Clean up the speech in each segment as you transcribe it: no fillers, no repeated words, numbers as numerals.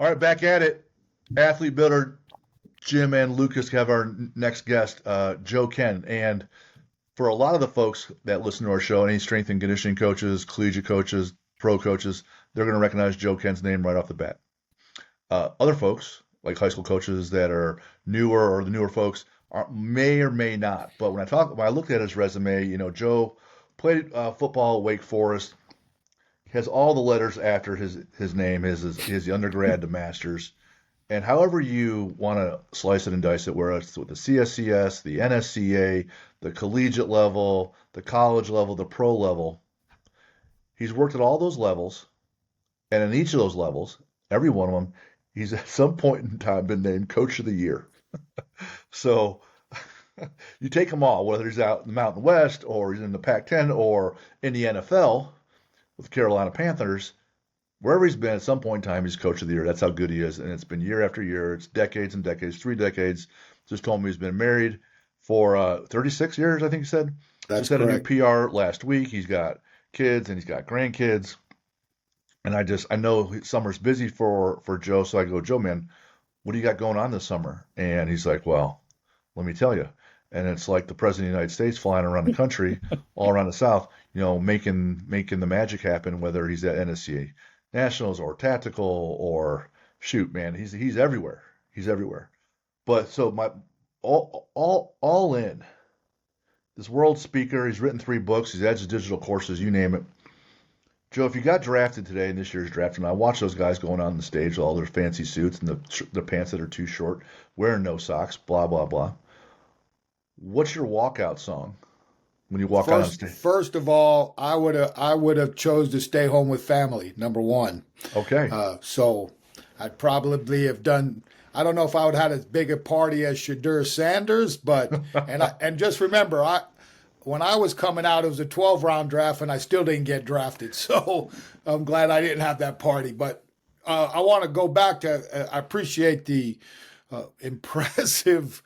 All right, back at it. Athlete Builder Jim and Lucas have our next guest, Joe Kenn. And for a lot of the folks that listen to our show, any strength and conditioning coaches, collegiate coaches, pro coaches, they're going to recognize Joe Kenn's name right off the bat. Other folks, like high school coaches that are newer or the newer folks, may or may not. But when I looked at his resume, Joe played football at Wake Forest, has all the letters after his name, his undergrad to master's. And however you want to slice it and dice it, whether it's with the CSCS, the NSCA, the collegiate level, the college level, the pro level, he's worked at all those levels. And in each of those levels, every one of them, he's at some point in time been named Coach of the Year. So you take them all, whether he's out in the Mountain West or he's in the Pac-10 or in the NFL with the Carolina Panthers. Wherever he's been, at some point in time, he's Coach of the Year. That's how good he is. And it's been year after year. It's decades and decades, 3 decades. Just told me he's been married for 36 years, I think he said. That's Just had correct. a new PR last week. He's got kids and he's got grandkids. And I know summer's busy for Joe. So I go, Joe, man, what do you got going on this summer? And he's like, well, let me tell you. And it's like the President of the United States flying around the country, all around the South, making the magic happen, whether he's at NSCA Nationals or tactical or shoot, man, he's everywhere. He's everywhere. But so my all in this world speaker, he's written 3 books, he's had his digital courses, you name it. Joe, if you got drafted today in this year's draft, and I watch those guys going on the stage with all their fancy suits and the pants that are too short, wearing no socks, blah blah blah. What's your walkout song when you walk out on stage? First of all, I would have chose to stay home with family. Number one. Okay. So I'd probably have done. I don't know if I would have had as big a party as Shadur Sanders, but and just remember, when I was coming out, it was a 12-round draft, and I still didn't get drafted. So I'm glad I didn't have that party. But I want to go back to. I appreciate the impressive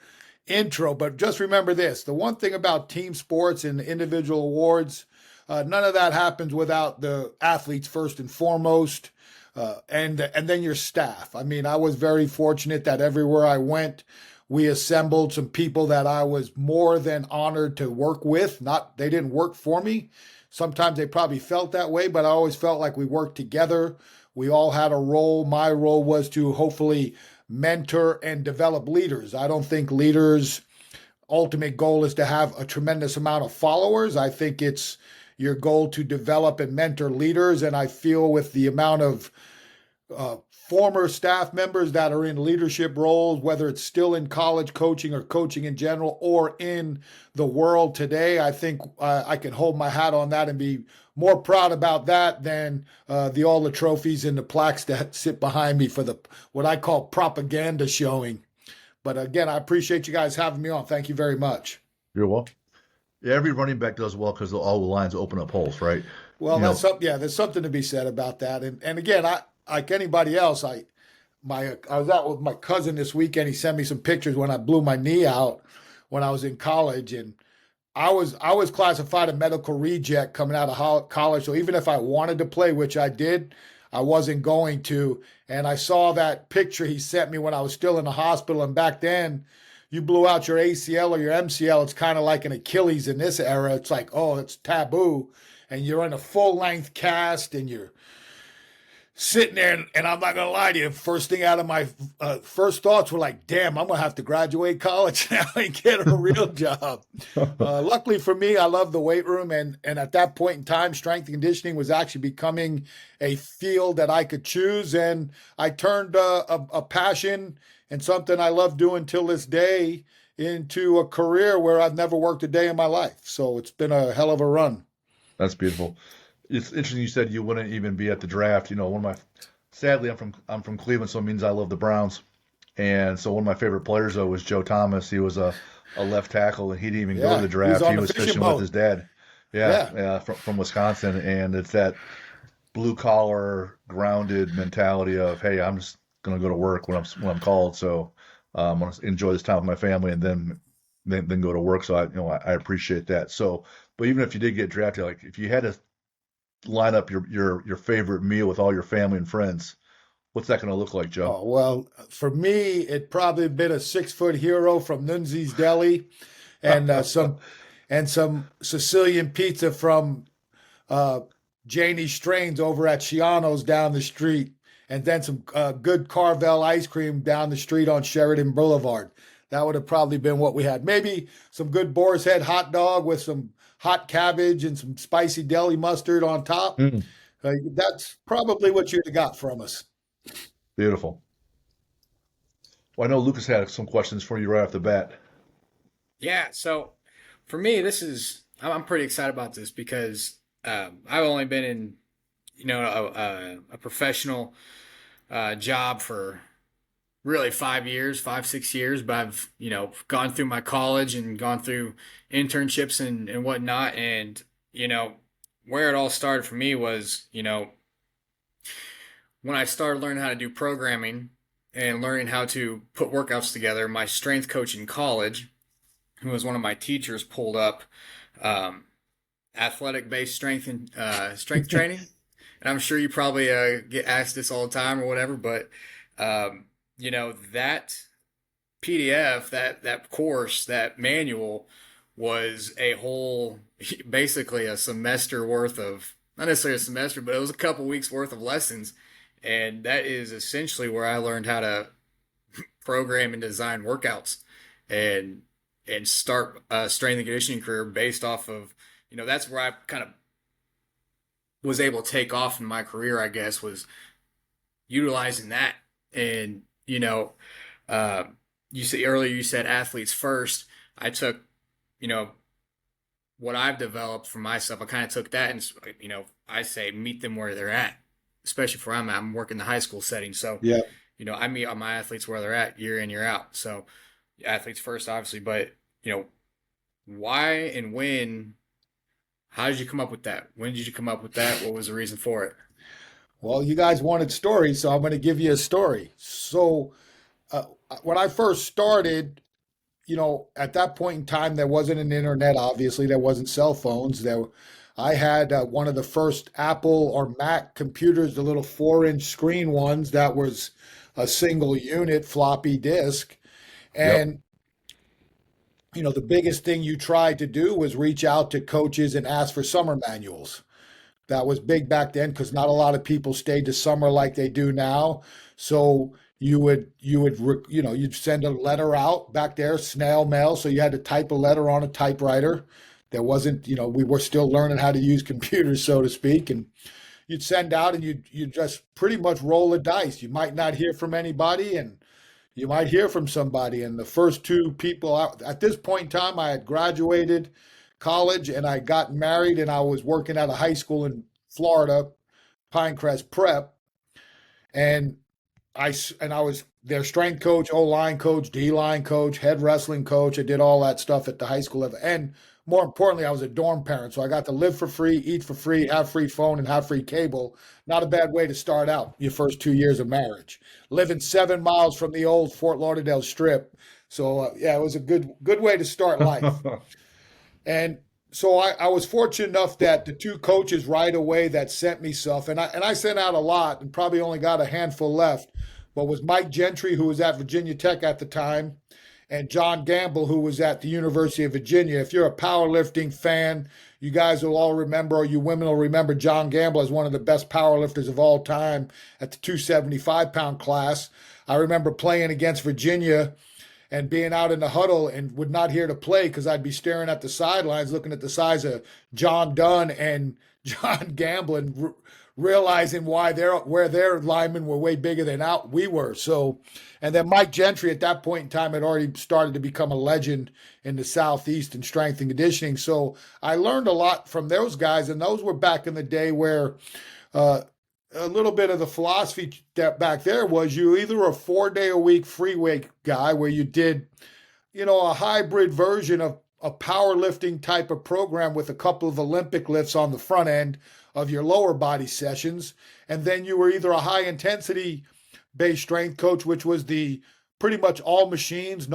intro, but just remember this: the one thing about team sports and individual awards, none of that happens without the athletes first and foremost, and then your staff. I mean, I was very fortunate that everywhere I went, we assembled some people that I was more than honored to work with. They didn't work for me. Sometimes they probably felt that way, but I always felt like we worked together. We all had a role. My role was to hopefully mentor and develop leaders. I don't think leaders' ultimate goal is to have a tremendous amount of followers. I think it's your goal to develop and mentor leaders. And I feel with the amount of former staff members that are in leadership roles, whether it's still in college coaching or coaching in general or in the world today, I think I can hold my hat on that and be more proud about that than all the trophies and the plaques that sit behind me for what I call propaganda showing. But again, I appreciate you guys having me on. Thank you very much. You're welcome. Yeah, every running back does well because all the lines open up holes, right? Well, there's something to be said about that. And again, I like anybody else, I was out with my cousin this weekend. He sent me some pictures when I blew my knee out when I was in college, and I was classified a medical reject coming out of college. So even if I wanted to play, which I did, I wasn't going to. And I saw that picture he sent me when I was still in the hospital. And back then, you blew out your ACL or your MCL. It's kind of like an Achilles in this era. It's like, oh, it's taboo. And you're in a full-length cast and you're sitting there, and I'm not going to lie to you, first thing out of my first thoughts were like, damn, I'm going to have to graduate college now and get a real job. Luckily for me, I love the weight room, and at that point in time, strength and conditioning was actually becoming a field that I could choose, and I turned a passion and something I love doing till this day into a career where I've never worked a day in my life. So it's been a hell of a run. That's beautiful. It's interesting you said you wouldn't even be at the draft. Sadly, I'm from Cleveland, so it means I love the Browns. And so one of my favorite players, though, was Joe Thomas. He was a left tackle, and he didn't even go to the draft. He was fishing with his dad. Yeah, from Wisconsin. And it's that blue-collar, grounded mentality of, hey, I'm just going to go to work when I'm called. So I'm going to enjoy this time with my family and then go to work. So I appreciate that. So, but even if you did get drafted, like if you had to line up your favorite meal with all your family and friends, What's that going to look like, Joe? Oh, well, for me, it probably been a 6 foot hero from Nunzi's Deli and some Sicilian pizza from uh, Janie Strains over at Chiano's down the street, and then some good Carvel ice cream down the street on Sheridan Boulevard. That would have probably been what we had. Maybe some good Boar's Head hot dog with some hot cabbage and some spicy deli mustard on top. Mm, That's probably what you'd have got from us. beautiful. Well, I know Lucas had some questions for you right off the bat. Yeah, so for me, I'm pretty excited about this because I've only been in a professional job for really 5 years, 5 6 years, but I've gone through my college and gone through internships and whatnot, and where it all started for me was when I started learning how to do programming and learning how to put workouts together. My strength coach in college, who was one of my teachers, pulled up um, athletic based strength and strength training. And I'm sure you probably get asked this all the time or whatever, but that PDF, that course, that manual was a whole, basically a semester worth of, not necessarily a semester, but it was a couple weeks worth of lessons. And that is essentially where I learned how to program and design workouts and start a strength and conditioning career based off of, that's where I kind of was able to take off in my career, I guess, was utilizing that. And, uh, you said athletes first. I took, you know, what I've developed for myself. I kind of took that and, I say meet them where they're at, especially for where I'm at. I'm working the high school setting. So, Yeah. I meet all my athletes where they're at year in, year out. So athletes first, obviously, but, why and when, how did you come up with that? When did you come up with that? What was the reason for it? Well, you guys wanted stories, so I'm going to give you a story. So, uh, when I first started, at that point in time, there wasn't an internet. Obviously, there wasn't cell phones. I had one of the first Apple or Mac computers, the little 4-inch screen ones that was a single unit floppy disk. Yep. And, the biggest thing you tried to do was reach out to coaches and ask for summer manuals. That was big back then because not a lot of people stayed to summer like they do now. So you'd send a letter out back there, snail mail. So you had to type a letter on a typewriter. There wasn't, we were still learning how to use computers, so to speak. And you'd send out and you'd just pretty much roll the dice. You might not hear from anybody and you might hear from somebody. And the first two people out at this point in time, I had graduated college and I got married and I was working at a high school in Florida, Pinecrest Prep. And I was their strength coach, O line coach, D line coach, head wrestling coach. I did all that stuff at the high school level. And more importantly, I was a dorm parent. So I got to live for free, eat for free, have free phone, and have free cable. Not a bad way to start out your first 2 years of marriage. Living 7 miles from the old Fort Lauderdale Strip. So yeah, it was a good way to start life. And so I was fortunate enough that the two coaches right away that sent me stuff, and I sent out a lot and probably only got a handful left, but was Mike Gentry, who was at Virginia Tech at the time, and John Gamble, who was at the University of Virginia. If you're a powerlifting fan, you guys will all remember, or you women will remember John Gamble as one of the best powerlifters of all time at the 275-pound class. I remember playing against Virginia and being out in the huddle and would not hear to play because I'd be staring at the sidelines, looking at the size of John Dunn and John Gamble and realizing where their linemen were way bigger than out we were. So, and then Mike Gentry at that point in time had already started to become a legend in the Southeast in strength and conditioning. So I learned a lot from those guys, and those were back in the day where a little bit of the philosophy that back there was you either a 4 day a week free weight guy where you did, a hybrid version of a powerlifting type of program with a couple of Olympic lifts on the front end of your lower body sessions. And then you were either a high intensity based strength coach, which was the pretty much all machines,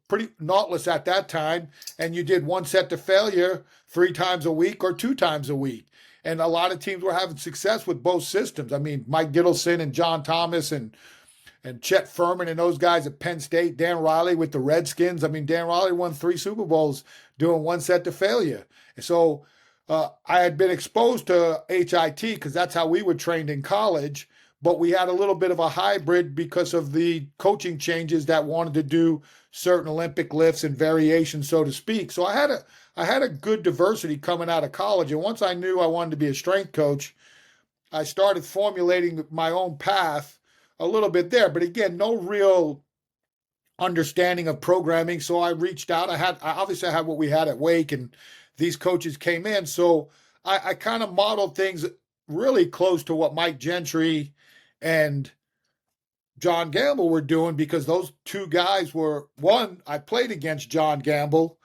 pretty naughtless at that time. And you did one set to failure 3 times a week or 2 times a week. And a lot of teams were having success with both systems. I mean, Mike Gittleson and John Thomas and Chet Furman and those guys at Penn State, Dan Riley with the Redskins. I mean, Dan Riley won 3 Super Bowls doing one set to failure. And so I had been exposed to HIT because that's how we were trained in college, but we had a little bit of a hybrid because of the coaching changes that wanted to do certain Olympic lifts and variations, so to speak. So I had a good diversity coming out of college. And once I knew I wanted to be a strength coach, I started formulating my own path a little bit there. But again, no real understanding of programming. So I reached out. I had what we had at Wake, and these coaches came in. So I kind of modeled things really close to what Mike Gentry and John Gamble were doing, because those two guys were, one, I played against John Gamble.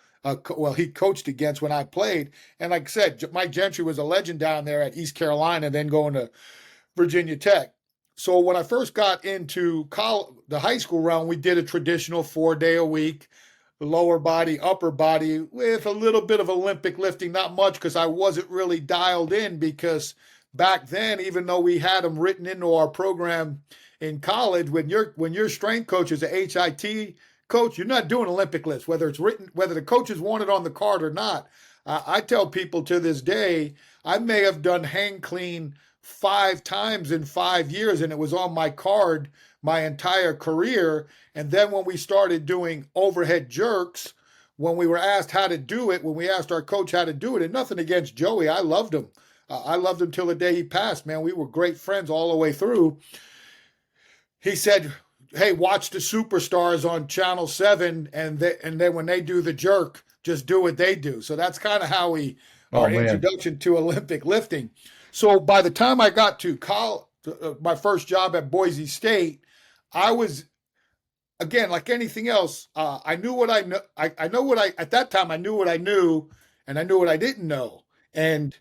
He coached against when I played. And like I said, Mike Gentry was a legend down there at East Carolina, then going to Virginia Tech. So when I first got into the high school realm, we did a traditional 4-day-a-week, lower body, upper body, with a little bit of Olympic lifting, not much because I wasn't really dialed in, because back then, even though we had them written into our program in college, when your strength coach is a HIT coach, you're not doing Olympic lifts, whether it's written, whether the coaches want it on the card or not. I tell people to this day, I may have done hang clean 5 times in 5 years, and it was on my card my entire career. And then when we started doing overhead jerks, when we were asked how to do it, when we asked our coach how to do it, and nothing against Joey, I loved him. I loved him till the day he passed, man. We were great friends all the way through. He said, hey, watch the superstars on Channel 7, and then when they do the jerk, just do what they do. So that's kind of how our introduction to Olympic lifting. So by the time I got to college, my first job at Boise State, I was, again, like anything else, I knew what I know. At that time, I knew what I knew, and I knew what I didn't know. And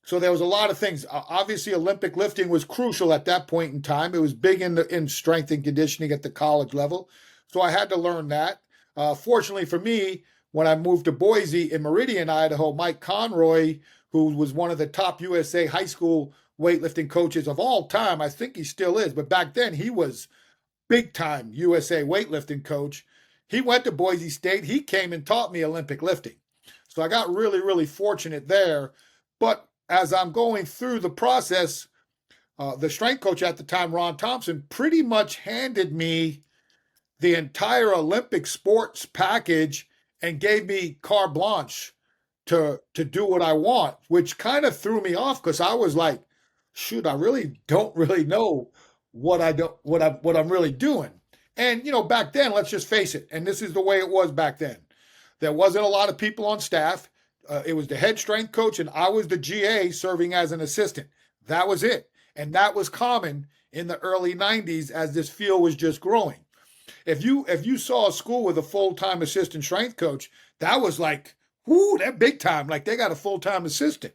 so there was a lot of things. Obviously, Olympic lifting was crucial at that point in time. It was big in strength and conditioning at the college level. So I had to learn that. Fortunately for me, when I moved to Boise in Meridian, Idaho, Mike Conroy, who was one of the top USA high school weightlifting coaches of all time, I think he still is, but back then he was big time USA weightlifting coach. He went to Boise State. He came and taught me Olympic lifting. So I got really, really fortunate there. But as I'm going through the process, the strength coach at the time, Ron Thompson, pretty much handed me the entire Olympic sports package and gave me carte blanche to do what I want, which kind of threw me off, because I was like, shoot, I really don't really know what I'm really doing. And back then, let's just face it, and this is the way it was back then. There wasn't a lot of people on staff. It was the head strength coach, and I was the GA serving as an assistant. That was it. And that was common in the early 90s as this field was just growing. If you saw a school with a full-time assistant strength coach, that was like, whoo, that big time. Like, they got a full-time assistant.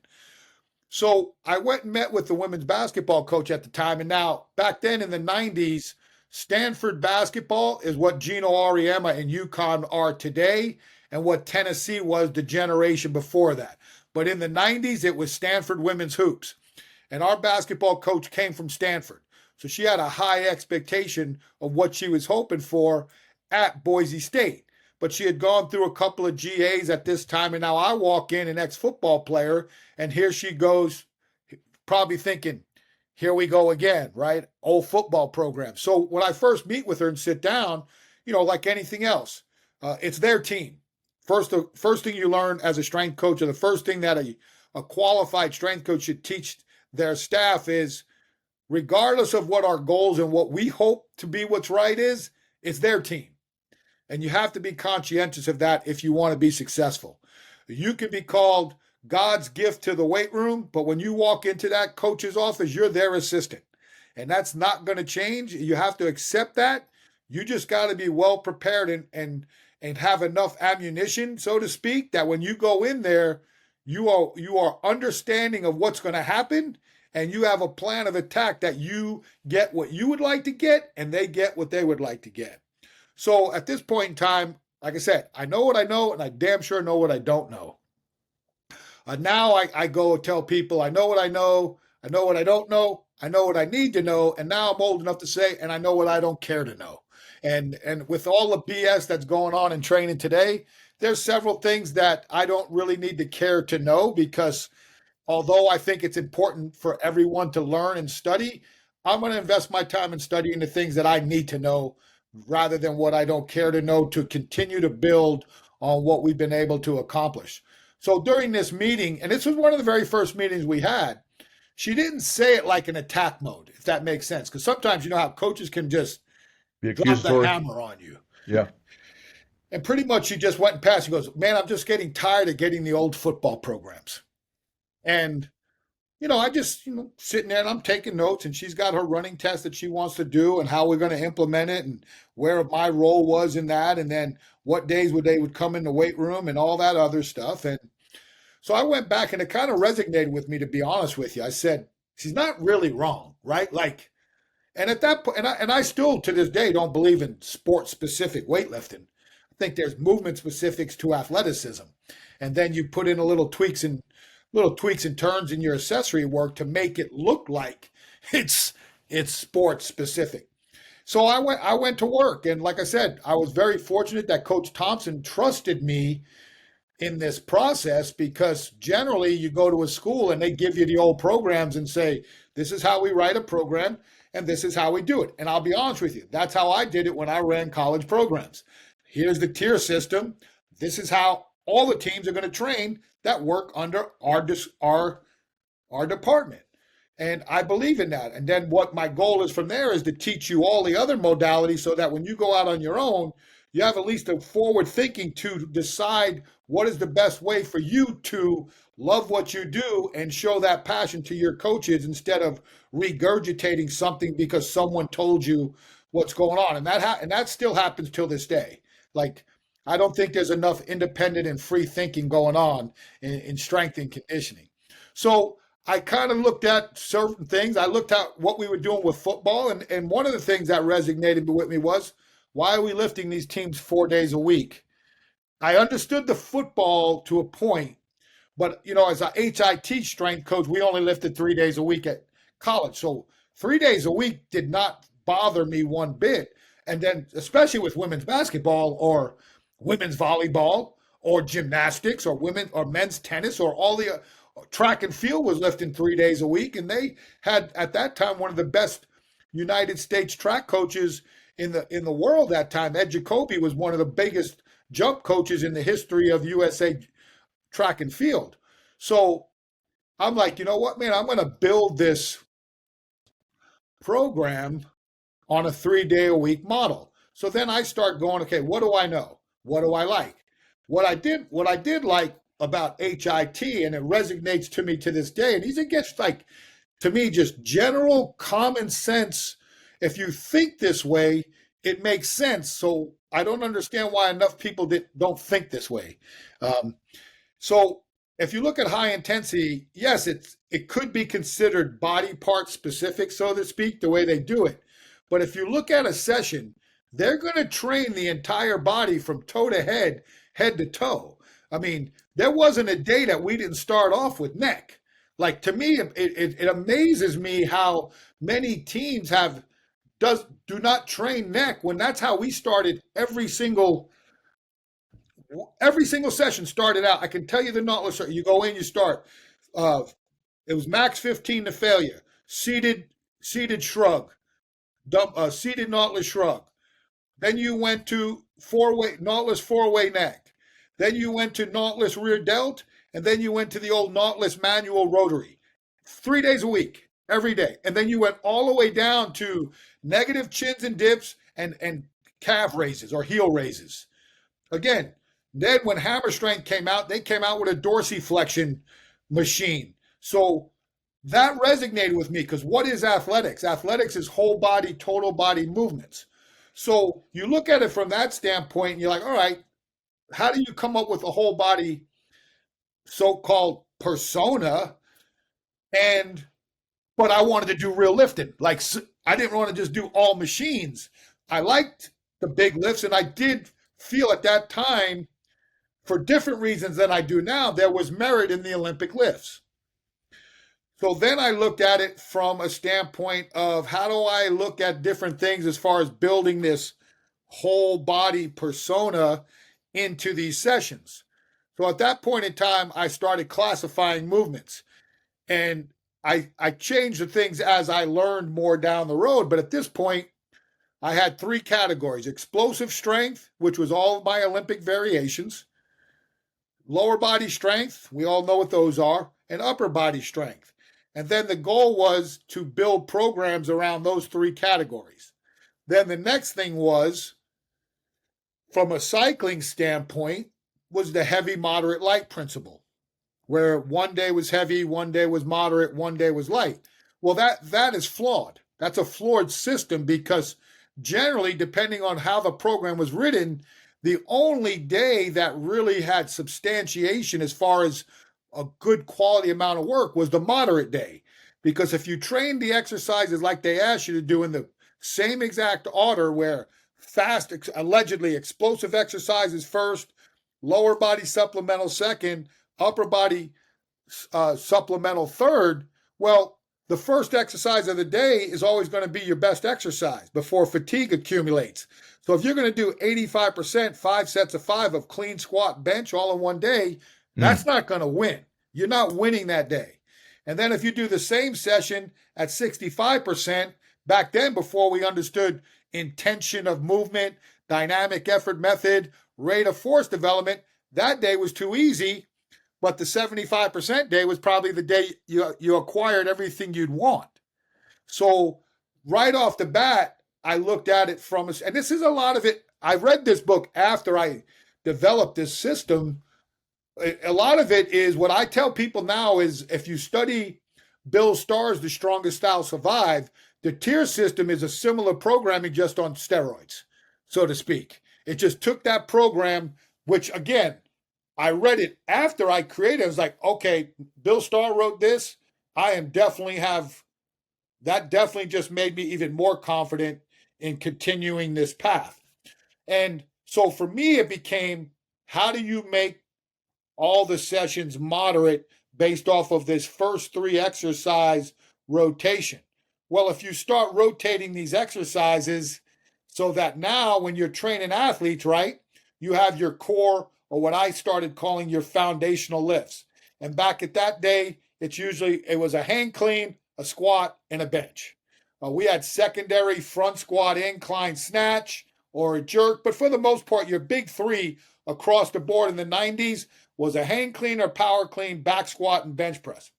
So I went and met with the women's basketball coach at the time. And now, back then in the 90s, Stanford basketball is what Gino Auriemma and UConn are today, and what Tennessee was the generation before that. But in the 90s, it was Stanford women's hoops. And our basketball coach came from Stanford. So she had a high expectation of what she was hoping for at Boise State. But she had gone through a couple of GAs at this time, and now I walk in, an ex-football player, and here she goes, probably thinking, here we go again, right? Old football program. So when I first meet with her and sit down, like anything else, it's their team. First thing you learn as a strength coach, or the first thing that a qualified strength coach should teach their staff is, regardless of what our goals and what we hope to be what's right is, it's their team. And you have to be conscientious of that if you want to be successful. You can be called God's gift to the weight room, but when you walk into that coach's office, you're their assistant. And that's not going to change. You have to accept that. You just got to be well prepared and have enough ammunition, so to speak, that when you go in there, you are understanding of what's going to happen, and you have a plan of attack that you get what you would like to get, and they get what they would like to get. So at this point in time, like I said, I know what I know, and I damn sure know what I don't know. Now I go tell people I know what I know, I know what I don't know, I know what I need to know, and now I'm old enough to say, and I know what I don't care to know. And with all the BS that's going on in training today, there's several things that I don't really need to care to know because although I think it's important for everyone to learn and study, I'm going to invest my time in studying the things that I need to know rather than what I don't care to know to continue to build on what we've been able to accomplish. So during this meeting, and this was one of the very first meetings we had, she didn't say it like an attack mode, if that makes sense. Because sometimes you know how coaches can just Be drop the accusatory. hammer on you. Yeah. And pretty much she just went and passed and goes, man, I'm just getting tired of getting the old football programs. And I just, sitting there and I'm taking notes and she's got her running test that she wants to do and how we're going to implement it and where my role was in that. And then what days they would come in the weight room and all that other stuff. And so I went back and it kind of resonated with me, to be honest with you. I said, she's not really wrong, right? Like, and at that point, and I still to this day don't believe in sport specific weightlifting. I think there's movement specifics to athleticism. And then you put in a little tweaks and turns in your accessory work to make it look like it's sports specific. So I went to work, and like I said, I was very fortunate that Coach Thompson trusted me in this process because generally you go to a school and they give you the old programs and say, this is how we write a program and this is how we do it. And I'll be honest with you, that's how I did it when I ran college programs. Here's the tier system. This is how all the teams are going to train that work under our department. And I believe in that. And then what my goal is from there is to teach you all the other modalities so that when you go out on your own, you have at least a forward thinking to decide what is the best way for you to love what you do and show that passion to your coaches instead of regurgitating something because someone told you what's going on. And that still happens till this day. Like, I don't think there's enough independent and free thinking going on in strength and conditioning. So I kind of looked at certain things. I looked at what we were doing with football. And one of the things that resonated with me was, why are we lifting these teams 4 days a week? I understood the football to a point, but, as a HIT strength coach, we only lifted 3 days a week at college. So 3 days a week did not bother me one bit. And then, especially with women's basketball or women's volleyball or gymnastics or men's tennis or all the track and field was lifting 3 days a week. And they had, at that time, one of the best United States track coaches in the world that time. Ed Jacoby was one of the biggest jump coaches in the history of USA track and field. So I'm like, you know what, man, I'm going to build this program on a 3 day a week model. So then I start going, okay, what do I know? What do I like? What I did like about HIT, and it resonates to me to this day, and it gets like, to me, just general common sense. If you think this way, it makes sense. So I don't understand why enough people don't think this way. So if you look at high intensity, yes, it could be considered body part specific, so to speak, the way they do it. But if you look at a session, they're going to train the entire body from toe to head to toe. I mean, there wasn't a day that we didn't start off with neck. Like, to me, it amazes me how many teams do not train neck when that's how we started every single session started out. I can tell you the Nautilus. You go in, you start. It was max 15 to failure. Seated shrug. Seated Nautilus shrug. Then you went to Nautilus four-way neck. Then you went to Nautilus rear delt, and then you went to the old Nautilus manual rotary. 3 days a week, every day. And then you went all the way down to negative chins and dips and calf raises or heel raises. Again, then when hammer strength came out, they came out with a dorsiflexion machine. So that resonated with me because what is athletics? Athletics is whole body, total body movements. So you look at it from that standpoint and you're like, all right, how do you come up with a whole body so-called persona? But I wanted to do real lifting. Like, I didn't want to just do all machines. I liked the big lifts, and I did feel at that time for different reasons than I do now, there was merit in the Olympic lifts. So then I looked at it from a standpoint of how do I look at different things as far as building this whole body persona into these sessions. So at that point in time, I started classifying movements, and I changed the things as I learned more down the road. But at this point, I had three categories: explosive strength, which was all of my Olympic variations; lower body strength, we all know what those are; and upper body strength. And then the goal was to build programs around those three categories. Then the next thing was, from a cycling standpoint, was the heavy, moderate, light principle, where one day was heavy, one day was moderate, one day was light. Well, that is flawed. That's a flawed system, because generally, depending on how the program was written, the only day that really had substantiation as far as a good quality amount of work was the moderate day. Because if you train the exercises like they asked you to do in the same exact order, where fast, allegedly explosive exercises first, lower body supplemental second, upper body supplemental third, well, the first exercise of the day is always going to be your best exercise before fatigue accumulates. So if you're going to do 85%, 5 sets of 5 of clean squat bench all in one day, that's not going to win. You're not winning that day. And then if you do the same session at 65%, back then, before we understood intention of movement, dynamic effort method, rate of force development, that day was too easy. But the 75% day was probably the day you acquired everything you'd want. So right off the bat, I looked at it from, and this is a lot of it. I read this book after I developed this system. A lot of it is what I tell people now is, if you study Bill Starr's The Strongest Style Survive, the tier system is a similar programming, just on steroids, so to speak. It just took that program, which again, I read it after I created it. I was like, okay, Bill Starr wrote this. Definitely just made me even more confident in continuing this path. And so for me, it became, how do you make all the sessions moderate based off of this first 3 exercise rotation? Well, if you start rotating these exercises so that now when you're training athletes, right, you have your core, or what I started calling your foundational lifts. And back at that day, it was a hang clean, a squat, and a bench. We had secondary front squat, incline snatch, or a jerk, but for the most part, your big 3 across the board in the 90s was a hang clean or power clean, back squat, and bench press.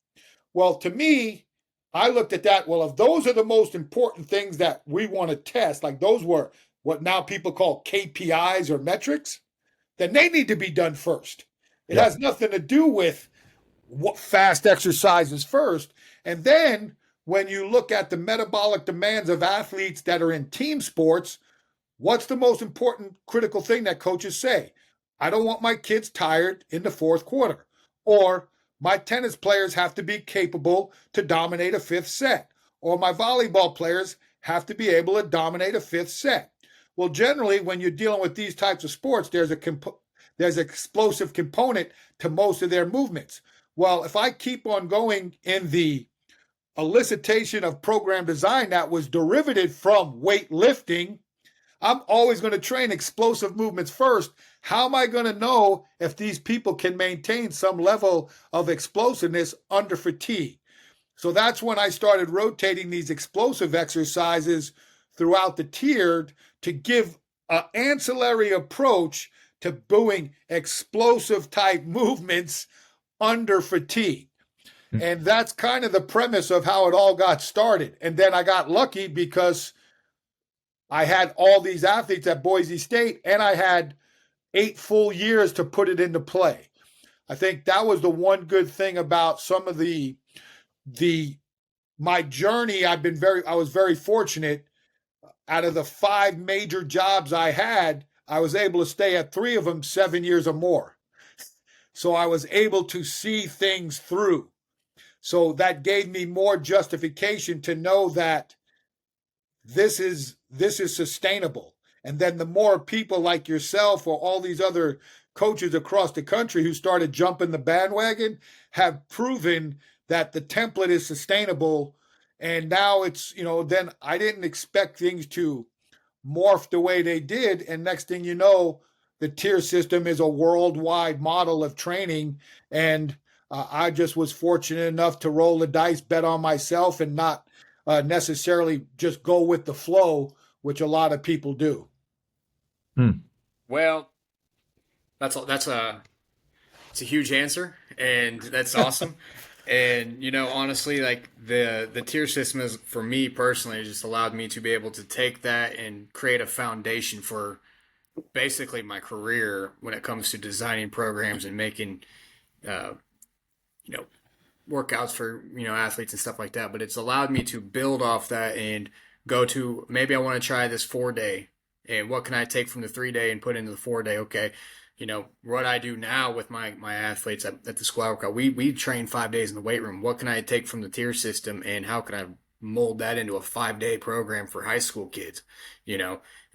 Well, to me, I looked at that, well, if those are the most important things that we want to test, like those were what now people call KPIs or metrics, then they need to be done first. It has nothing to do with what fast exercises first. And then when you look at the metabolic demands of athletes that are in team sports, what's the most important critical thing that coaches say? I don't want my kids tired in the fourth quarter. Or my tennis players have to be capable to dominate a 5th set. Or my volleyball players have to be able to dominate a 5th set. Well, generally, when you're dealing with these types of sports, there's an explosive component to most of their movements. Well, if I keep on going in the elicitation of program design that was derivative from weightlifting, I'm always going to train explosive movements first. How am I going to know if these people can maintain some level of explosiveness under fatigue? So that's when I started rotating these explosive exercises throughout the tiered to give an ancillary approach to doing explosive type movements under fatigue. And that's kind of the premise of how it all got started. And then I got lucky because I had all these athletes at Boise State, and I had 8 full years to put it into play. I think that was the one good thing about some of my journey. I was very fortunate. Out of the 5 major jobs I had, I was able to stay at 3 of them 7 years or more. So I was able to see things through. So that gave me more justification to know that this is sustainable. And then the more people like yourself or all these other coaches across the country who started jumping the bandwagon have proven that the template is sustainable. And now it's, then I didn't expect things to morph the way they did. And next thing you know, the tier system is a worldwide model of training. And I just was fortunate enough to roll the dice, bet on myself, and not necessarily just go with the flow, which a lot of people do. Well, that's it's a huge answer, and that's awesome. And honestly, like the tier system is, for me personally, it just allowed me to be able to take that and create a foundation for basically my career when it comes to designing programs and making you know workouts for athletes and stuff like that. But it's allowed me to build off that and go to, maybe I want to try this 4-day, and what can I take from the 3-day and put into the 4-day? Okay, what I do now with my athletes at the squad workout, we train 5 days in the weight room. What can I take from the tier system, and how can I mold that into a 5-day program for high school kids,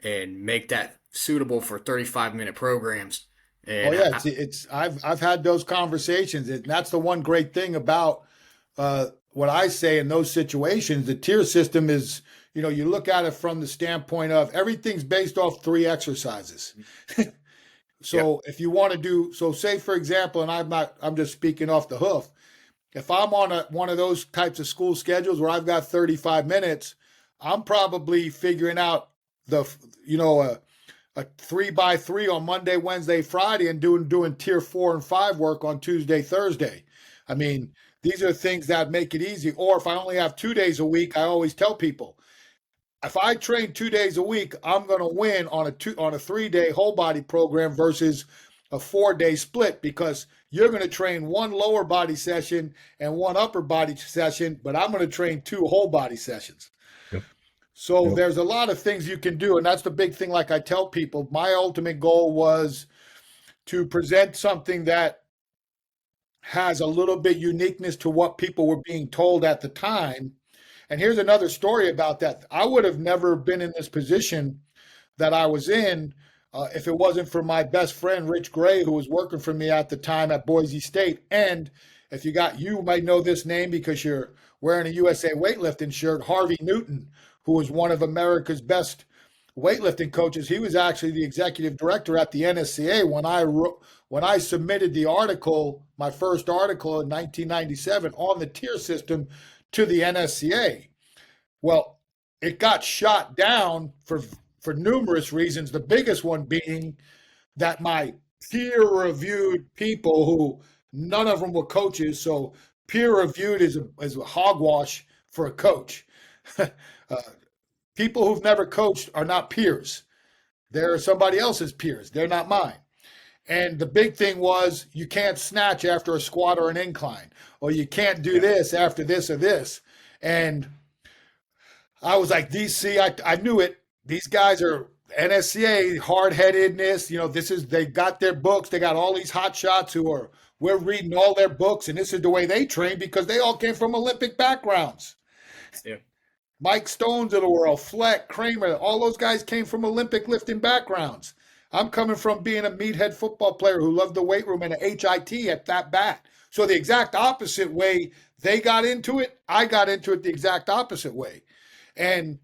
and make that suitable for 35-minute programs? And I've had those conversations, and that's the one great thing about what I say in those situations. The tier system is, you look at it from the standpoint of everything's based off 3 exercises. So if you want to do, so say for example, and I'm just speaking off the hoof. If I'm on one of those types of school schedules where I've got 35 minutes, I'm probably figuring out a 3x3 on Monday, Wednesday, Friday, and doing tier 4 and 5 work on Tuesday, Thursday. I mean, these are things that make it easy. Or if I only have 2 days a week, I always tell people, if I train 2 days a week, I'm going to win on a 3-day whole body program versus a 4-day split, because you're going to train 1 lower body session and 1 upper body session, but I'm going to train 2 whole body sessions. Yep. So there's a lot of things you can do. And that's the big thing. Like I tell people, my ultimate goal was to present something that has a little bit uniqueness to what people were being told at the time. And here's another story about that. I would have never been in this position that I was in if it wasn't for my best friend, Rich Gray, who was working for me at the time at Boise State. And if you might know this name because you're wearing a USA weightlifting shirt, Harvey Newton, who was one of America's best weightlifting coaches. He was actually the executive director at the NSCA when I submitted the article, my first article in 1997 on the tier system to the NSCA. Well, it got shot down for numerous reasons. The biggest one being that my peer-reviewed people, who none of them were coaches, so peer-reviewed is a hogwash for a coach. People who've never coached are not peers. They're somebody else's peers. They're not mine. And the big thing was, you can't snatch after a squat or an incline, or you can't do this after this or this. And I was like, I knew it. These guys are NSCA, hard-headedness. They got their books. They got all these hot shots we're reading all their books, and this is the way they train because they all came from Olympic backgrounds. Yeah. Mike Stones of the world, Fleck, Kramer, all those guys came from Olympic lifting backgrounds. I'm coming from being a meathead football player who loved the weight room and a HIT at that bat. So the exact opposite way they got into it, I got into it the exact opposite way. And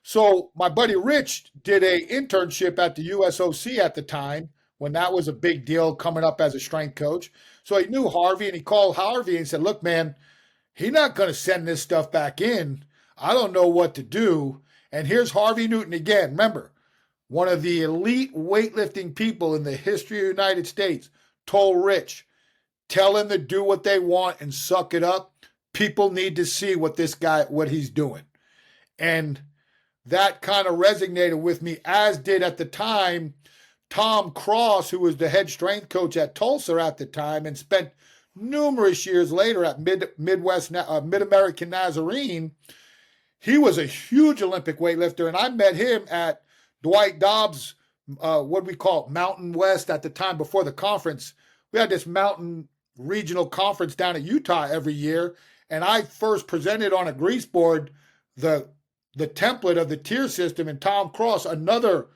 so my buddy Rich did a internship at the USOC at the time when that was a big deal coming up as a strength coach. So he knew Harvey, and he called Harvey and said, look, man, he's not going to send this stuff back in. I don't know what to do. And here's Harvey Newton again. Remember, one of the elite weightlifting people in the history of the United States told Rich, tell him to do what they want and suck it up. People need to see what he's doing. And that kind of resonated with me, as did at the time Tom Cross, who was the head strength coach at Tulsa at the time and spent numerous years later at Mid-American Nazarene. He was a huge Olympic weightlifter, and I met him at Dwight Dobbs, what we call Mountain West at the time before the conference. We had this mountain regional conference down at Utah every year, and I first presented on a grease board the template of the tier system, and Tom Cross, another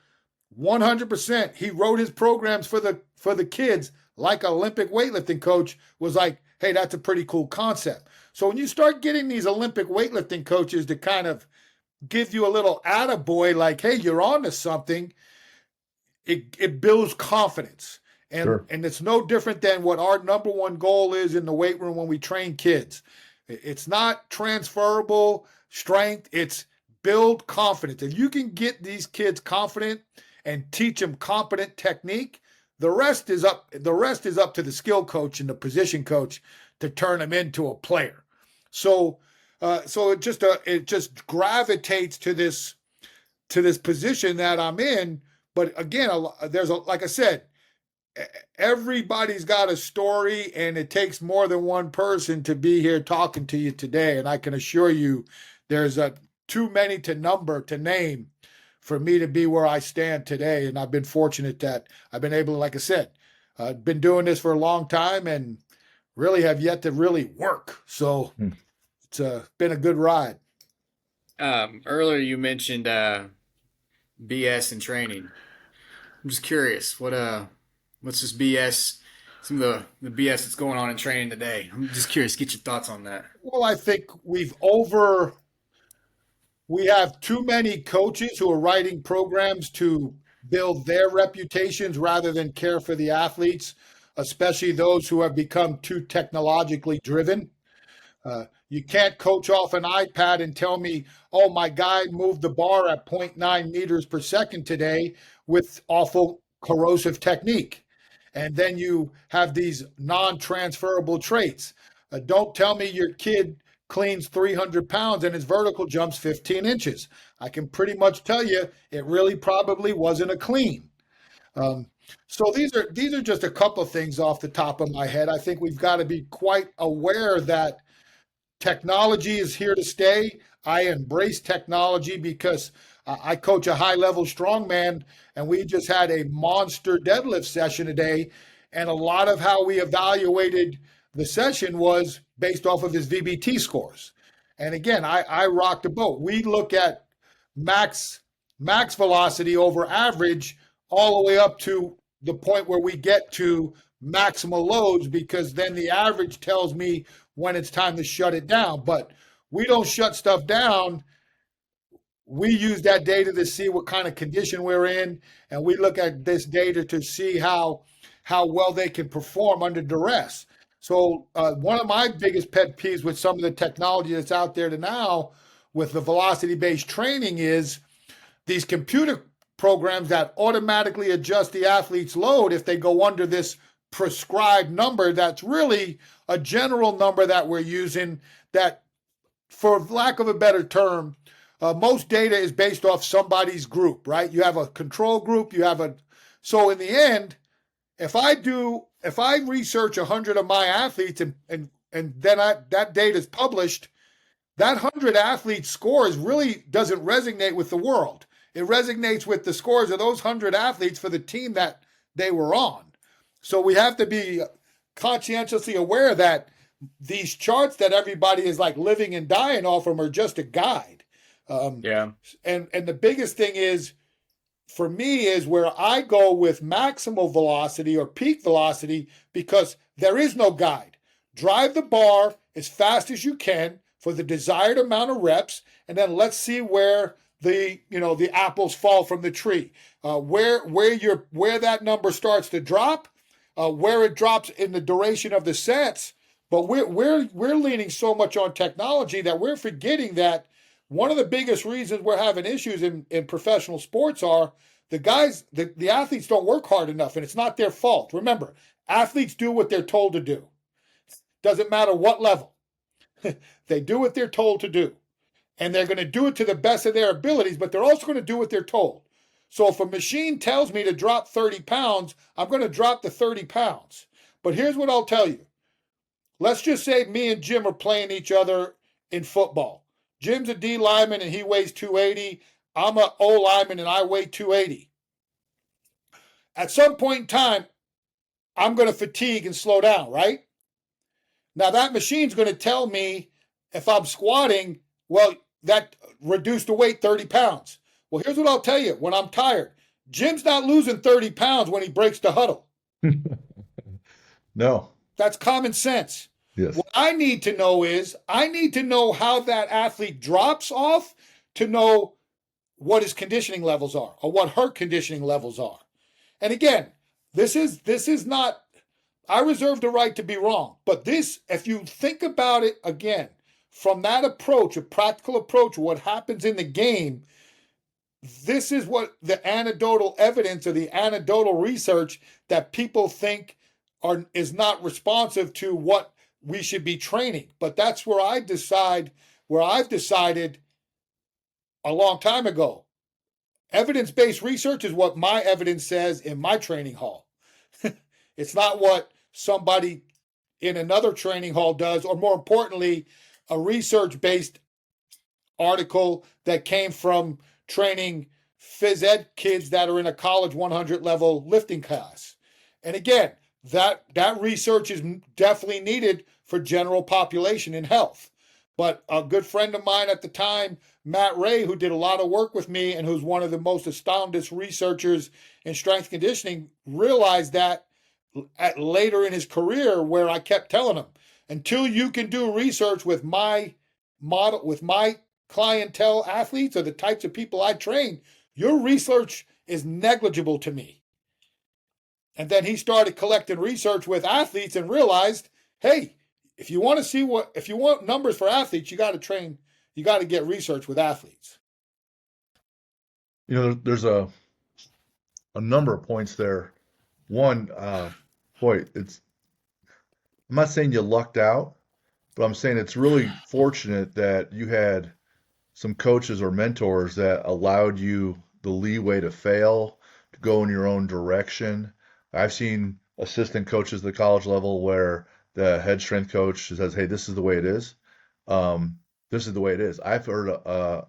100%. He wrote his programs for the kids like an Olympic weightlifting coach was like, hey, that's a pretty cool concept. So when you start getting these Olympic weightlifting coaches to kind of give you a little attaboy, like, hey, you're on to something, it builds confidence. And it's no different than what our number one goal is in the weight room when we train kids. It's not transferable strength, it's build confidence. If you can get these kids confident and teach them competent technique, the rest is up to the skill coach and the position coach to turn them into a player. So it just gravitates to this position that I'm in. But again, like I said, everybody's got a story, and it takes more than one person to be here talking to you today. And I can assure you, there's too many to name for me to be where I stand today. And I've been fortunate that I've been able to, like I said, been doing this for a long time and really have yet to really work. So it's been a good ride. Earlier you mentioned BS in training. I'm just curious, what's this BS? Some of the BS that's going on in training today. I'm just curious, get your thoughts on that. Well, I think we have too many coaches who are writing programs to build their reputations rather than care for the athletes, especially those who have become too technologically driven. You can't coach off an iPad and tell me, oh, my guy moved the bar at 0.9 meters per second today with awful corrosive technique. And then you have these non-transferable traits. Don't tell me your kid cleans 300 pounds and his vertical jumps 15 inches. I can pretty much tell you it really probably wasn't a clean. So these are just a couple of things off the top of my head. I think we've got to be quite aware that technology is here to stay. I embrace technology because I coach a high-level strongman, and we just had a monster deadlift session today, and a lot of how we evaluated the session was based off of his VBT scores. And again, I rock the boat. We look at max velocity over average all the way up to the point where we get to maximal loads, because then the average tells me when it's time to shut it down. But we don't shut stuff down. We use that data to see what kind of condition we're in, and we look at this data to see how well they can perform under duress. So one of my biggest pet peeves with some of the technology that's out there now with the velocity-based training is these computer programs that automatically adjust the athlete's load if they go under this prescribed number that's really a general number that we're using that, for lack of a better term, most data is based off somebody's group, right? You have a control group, so in the end, if I research 100 of my athletes and then that data is published, that 100 athletes' scores really doesn't resonate with the world. It resonates with the scores of those 100 athletes for the team that they were on. So we have to be conscientiously aware that these charts that everybody is like living and dying off them are just a guide. And the biggest thing is, for me, is where I go with maximal velocity or peak velocity, because there is no guide. Drive the bar as fast as you can for the desired amount of reps, and then let's see where the apples fall from the tree. Where that number starts to drop, where it drops in the duration of the sets. But we're leaning so much on technology that we're forgetting that one of the biggest reasons we're having issues in professional sports are the athletes don't work hard enough, and it's not their fault. Remember, athletes do what they're told to do. Doesn't matter what level. They do what they're told to do. And they're going to do it to the best of their abilities, but they're also going to do what they're told. So if a machine tells me to drop 30 pounds, I'm going to drop the 30 pounds. But here's what I'll tell you. Let's just say me and Jim are playing each other in football. Jim's a D lineman and he weighs 280. I'm an O lineman and I weigh 280. At some point in time, I'm going to fatigue and slow down, right? Now that machine's going to tell me if I'm squatting, well, that reduced the weight 30 pounds. Well, here's what I'll tell you. When I'm tired, Jim's not losing 30 pounds when he breaks the huddle. No. That's common sense. Yes. What I need to know is I need to know how that athlete drops off to know what his conditioning levels are or what her conditioning levels are. And again, this is not, I reserve the right to be wrong, but this, if you think about it again, from that approach, a practical approach, what happens in the game, this is what the anecdotal evidence or the anecdotal research that people think is not responsive to what we should be training. But that's where I've decided a long time ago. Evidence-based research is what my evidence says in my training hall. It's not what somebody in another training hall does, or more importantly, a research-based article that came from training phys ed kids that are in a college 100 level lifting class. And again, that research is definitely needed for general population and health. But a good friend of mine at the time, Matt Ray, who did a lot of work with me and who's one of the most astounded researchers in strength conditioning, realized that later in his career, where I kept telling him, until you can do research with my model, with my clientele athletes or the types of people I train, your research is negligible to me. And then he started collecting research with athletes and realized, hey, if you want numbers for athletes, you got to get research with athletes. There's a number of points there. One, I'm not saying you lucked out, but I'm saying it's really fortunate that you had some coaches or mentors that allowed you the leeway to fail, to go in your own direction. I've seen assistant coaches at the college level where the head strength coach says, "Hey, this is the way it is. This is the way it is." I've heard a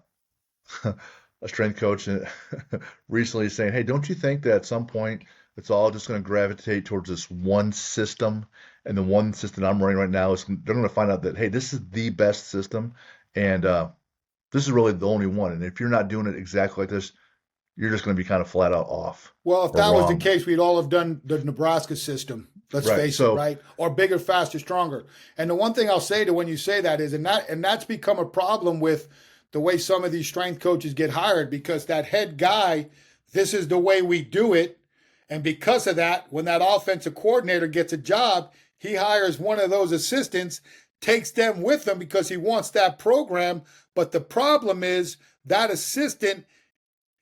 strength coach recently saying, "Hey, don't you think that at some point it's all just going to gravitate towards this one system, and the one system I'm running right now they're going to find out that, hey, this is the best system, and this is really the only one. And if you're not doing it exactly like this, you're just going to be kind of flat out off." Well, if that was the case, we'd all have done the Nebraska system. Let's face it, right? Or bigger, faster, stronger. And the one thing I'll say to when you say that is, and that's become a problem with the way some of these strength coaches get hired, because that head guy, this is the way we do it. And because of that, when that offensive coordinator gets a job, he hires one of those assistants, takes them with him because he wants that program. But the problem is that assistant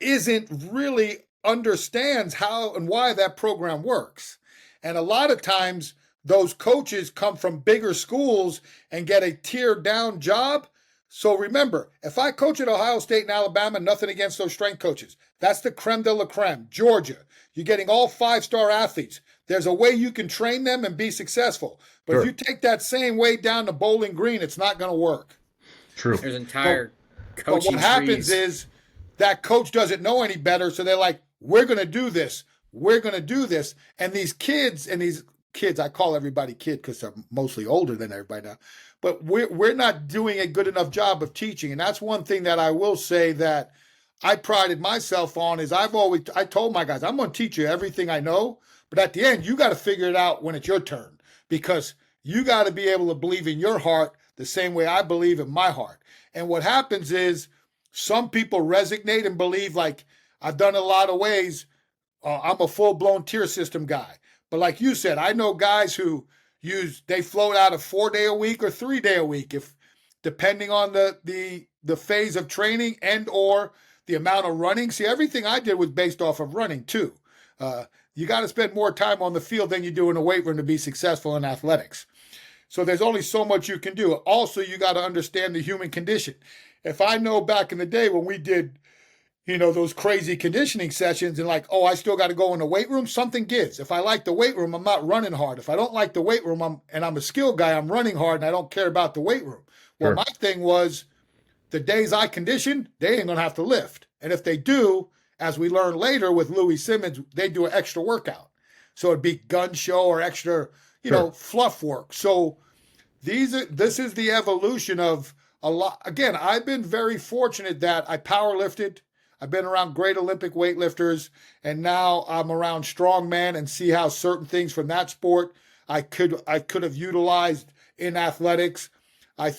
isn't really understands how and why that program works. And a lot of times those coaches come from bigger schools and get a tiered down job. So remember, if I coach at Ohio State and Alabama, nothing against those strength coaches. That's the creme de la creme. Georgia, you're getting all 5-star athletes. There's a way you can train them and be successful. But Sure. If you take that same way down to Bowling Green, it's not going to work. True. There's entire But coaching what happens is that coach doesn't know any better, so they're like, we're going to do this. We're going to do this. And these kids, I call everybody kid because they're mostly older than everybody now, but we're not doing a good enough job of teaching. And that's one thing that I will say that I prided myself on is I told my guys, I'm going to teach you everything I know, but at the end, you got to figure it out when it's your turn, because you got to be able to believe in your heart the same way I believe in my heart. And what happens is some people resignate and believe, like I've done a lot of ways, I'm a full-blown tier system guy. But like you said, I know guys who they float out a 4-day a week or 3-day a week, if depending on the phase of training and or the amount of running. See, everything I did was based off of running too. You got to spend more time on the field than you do in a weight room to be successful in athletics. So there's only so much you can do. Also, you got to understand the human condition. If I know back in the day when we did, those crazy conditioning sessions and like, oh, I still got to go in the weight room, something gives. If I like the weight room, I'm not running hard. If I don't like the weight room, I'm a skill guy, I'm running hard and I don't care about the weight room. Well, Sure. My thing was the days I condition, they ain't going to have to lift. And if they do, as we learned later with Louis Simmons, they do an extra workout. So it'd be gun show or extra, Sure. fluff work. So this is the evolution of a lot. Again, I've been very fortunate that I power lifted. I've been around great Olympic weightlifters, and now I'm around strongman and see how certain things from that sport I could have utilized in athletics. I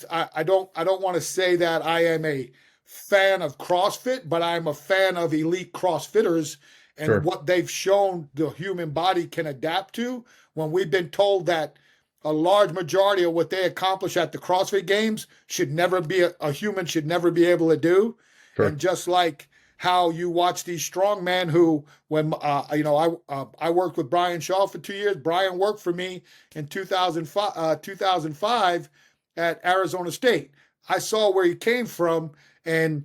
don't want to say that I am a fan of CrossFit, but I'm a fan of elite CrossFitters and Sure. what they've shown the human body can adapt to when we've been told that a large majority of what they accomplish at the CrossFit Games should never be a human should never be able to do. Sure. And just like how you watch these strong men who, when I worked with Brian Shaw for 2 years. Brian worked for me in 2005 at Arizona State. I saw where he came from, and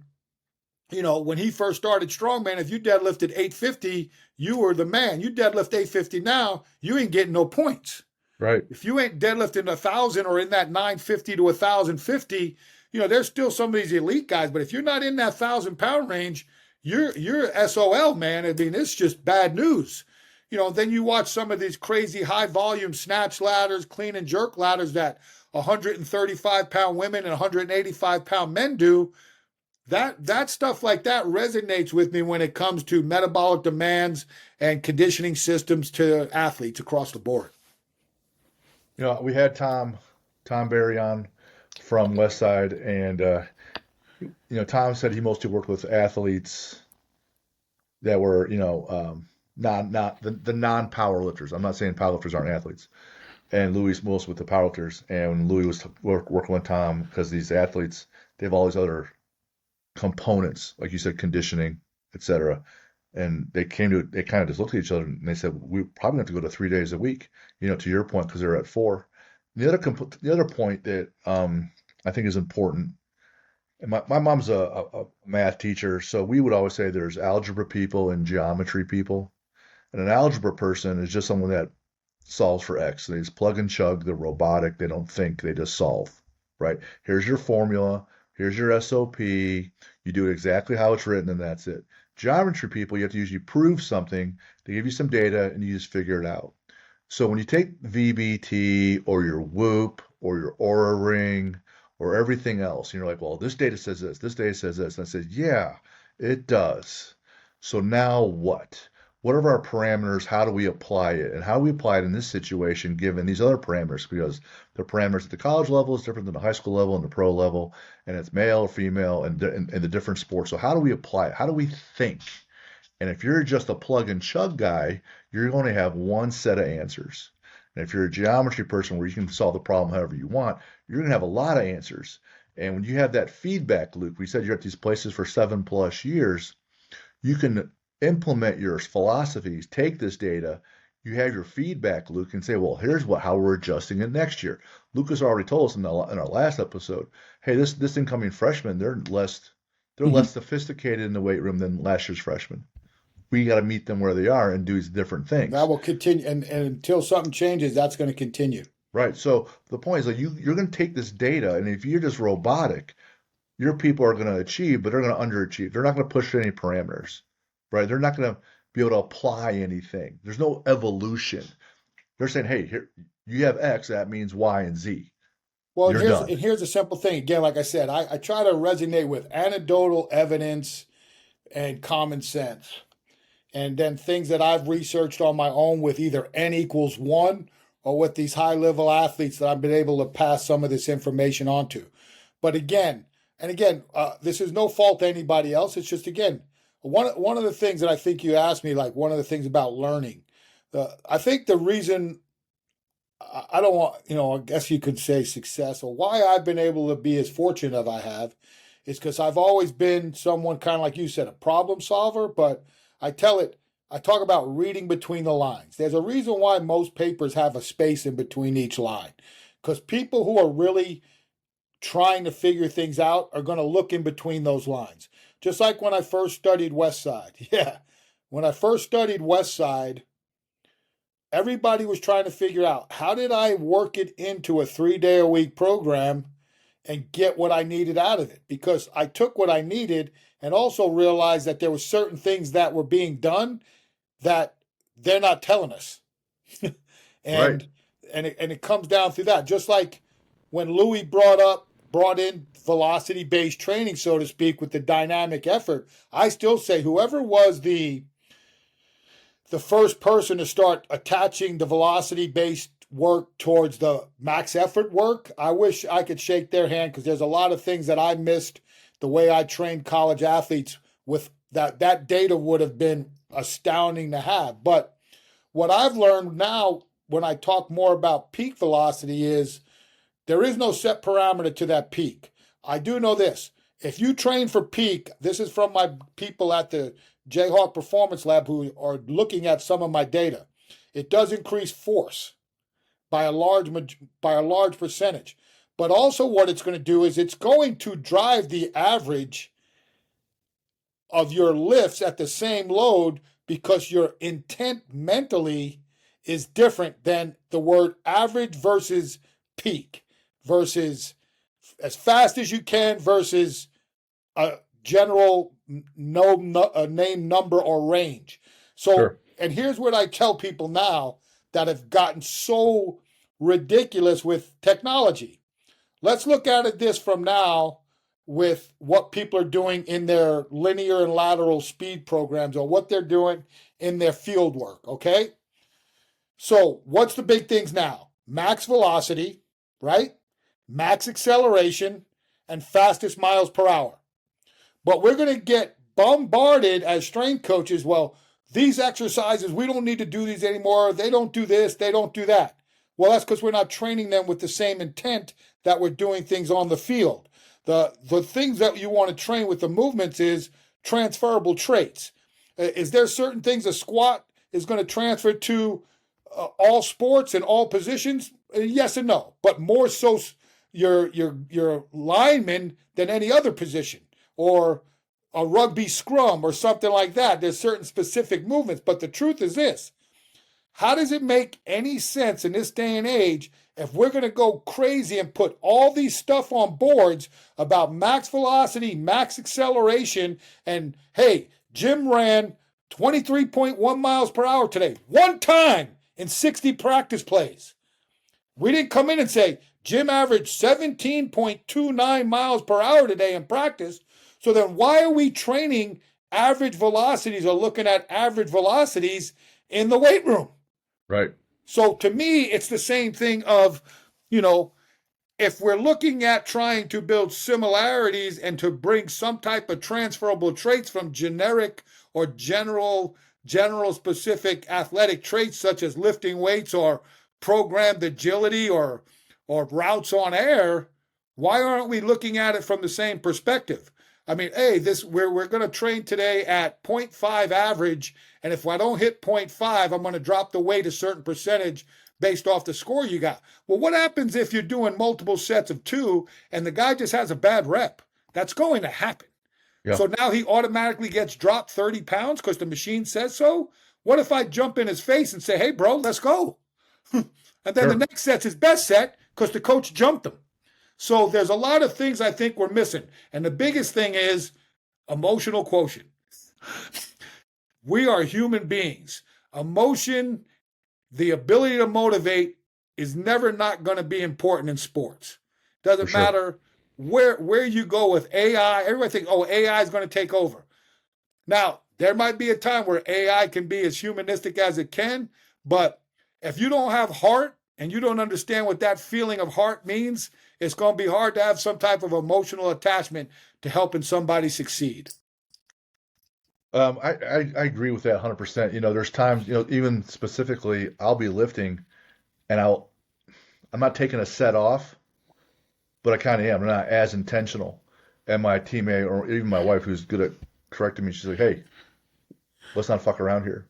when he first started strongman, if you deadlifted 850, you were the man. You deadlift 850 now, you ain't getting no points. Right. If you ain't deadlifting 1,000 or in that 950 to 1,050, there's still some of these elite guys. But if you're not in that 1,000-pound range, you're SOL, man. I mean, it's just bad news. Then you watch some of these crazy high volume snatch ladders, clean and jerk ladders that 135-pound women and 185-pound men do. That stuff like that resonates with me when it comes to metabolic demands and conditioning systems to athletes across the board. We had Tom Berry on from Westside, and Tom said he mostly worked with athletes that were, not the non-power lifters. I'm not saying powerlifters aren't athletes. And Louis most with the powerlifters. And when Louis was working with Tom, because these athletes, they have all these other components, like you said, conditioning, etc. And they kind of just looked at each other and they said, we probably have to go to 3 days a week, to your point, because they're at 4. The other point that I think is important, and my mom's a math teacher, so we would always say there's algebra people and geometry people. And an algebra person is just someone that solves for X. They just plug and chug, they're robotic, they don't think, they just solve, right? Here's your formula, here's your SOP, you do it exactly how it's written, and that's it. Geometry people, you have to usually prove something, they give you some data, and you just figure it out. So when you take VBT or your Whoop or your Aura Ring or everything else, and you're like, well, this data says this data says this, and I said, yeah, it does. So now what? What are our parameters? How do we apply it? And how do we apply it in this situation given these other parameters? Because the parameters at the college level is different than the high school level and the pro level, and it's male or female and the different sports. So how do we apply it? How do we think? And if you're just a plug and chug guy, you're going to have one set of answers. And if you're a geometry person where you can solve the problem however you want, you're going to have a lot of answers. And when you have that feedback loop, we said you're at these places for 7+ years, you can implement your philosophies, take this data, you have your feedback loop, and say, well, here's how we're adjusting it next year. Lucas already told us in our last episode, hey, this incoming freshman, they're less sophisticated in the weight room than last year's freshmen. We got to meet them where they are and do these different things. That will continue, and until something changes, that's going to continue. Right. So the point is, like, you're going to take this data, and if you're just robotic, your people are going to achieve, but they're going to underachieve. They're not going to push any parameters, right? They're not going to be able to apply anything. There's no evolution. They're saying, hey, here you have X, that means Y and Z. Well, here's a simple thing. Again, like I said, I try to resonate with anecdotal evidence and common sense. And then things that I've researched on my own with either N=1 or with these high-level athletes that I've been able to pass some of this information on to. But again, this is no fault to anybody else. It's just, again, one of the things that I think you asked me, like one of the things about learning, I think the reason I don't want, I guess you could say success, or why I've been able to be as fortunate as I have, is because I've always been someone kind of like you said, a problem solver, but I talk about reading between the lines. There's a reason why most papers have a space in between each line, because people who are really trying to figure things out are going to look in between those lines. Just like when I first studied Westside. Yeah. When I first studied Westside, everybody was trying to figure out, how did I work it into a 3-day-a-week program and get what I needed out of it? Because I took what I needed and also realized that there were certain things that were being done that they're not telling us. and Right. and it comes down through that. Just like when Louis brought up brought in velocity-based training, so to speak, with the dynamic effort, I still say whoever was the first person to start attaching the velocity-based work towards the max effort work, I wish I could shake their hand, because there's a lot of things that I missed the way I trained college athletes with that data would have been astounding to have. But what I've learned now when I talk more about peak velocity is there is no set parameter to that peak. I do know this. If you train for peak, this is from my people at the Jayhawk Performance Lab who are looking at some of my data. It does increase force by a large percentage. But also what it's going to do is it's going to drive the average of your lifts at the same load, because your intent mentally is different than the word average versus peak versus as fast as you can versus a general name, number, or range. So, Sure. And here's what I tell people now that have gotten so ridiculous with technology. Let's look at this from now with what people are doing in their linear and lateral speed programs, or what they're doing in their field work, okay? So what's the big things now? Max velocity, right? Max acceleration, and fastest miles per hour. But we're going to get bombarded as strength coaches. Well, these exercises, we don't need to do these anymore. They don't do this, they don't do that. Well, that's because we're not training them with the same intent that we're doing things on the field. The things that you want to train with the movements is transferable traits. Is there certain things a squat is going to transfer to all sports and all positions? Yes and no, but more so your lineman than any other position, or a rugby scrum or something like that. There's certain specific movements, but the truth is this: how does it make any sense in this day and age if we're going to go crazy and put all these stuff on boards about max velocity, max acceleration, and hey, Jim ran 23.1 miles per hour today, one time in 60 practice plays. We didn't come in and say, Jim averaged 17.29 miles per hour today in practice. So then why are we training average velocities or looking at average velocities in the weight room? Right. So to me, it's the same thing of, if we're looking at trying to build similarities and to bring some type of transferable traits from generic or general specific athletic traits such as lifting weights or programmed agility or routes on air, why aren't we looking at it from the same perspective? I mean, hey, we're going to train today at 0.5 average, and if I don't hit 0.5, I'm going to drop the weight a certain percentage based off the score you got. Well, what happens if you're doing multiple sets of 2 and the guy just has a bad rep? That's going to happen. Yeah. So now he automatically gets dropped 30 pounds because the machine says so? What if I jump in his face and say, hey, bro, let's go? And then the next set's his best set because the coach jumped him. So there's a lot of things I think we're missing. And the biggest thing is emotional quotient. We are human beings. Emotion, the ability to motivate, is never not going to be important in sports. Doesn't matter where you go with AI. Everybody thinks, AI is going to take over. Now, there might be a time where AI can be as humanistic as it can, but if you don't have heart and you don't understand what that feeling of heart means, it's going to be hard to have some type of emotional attachment to helping somebody succeed. I agree with that 100%. There's times, even specifically, I'll be lifting and I'm not taking a set off, but I kind of am. I'm not as intentional. And my teammate or even my wife, who's good at correcting me, she's like, hey, let's not fuck around here.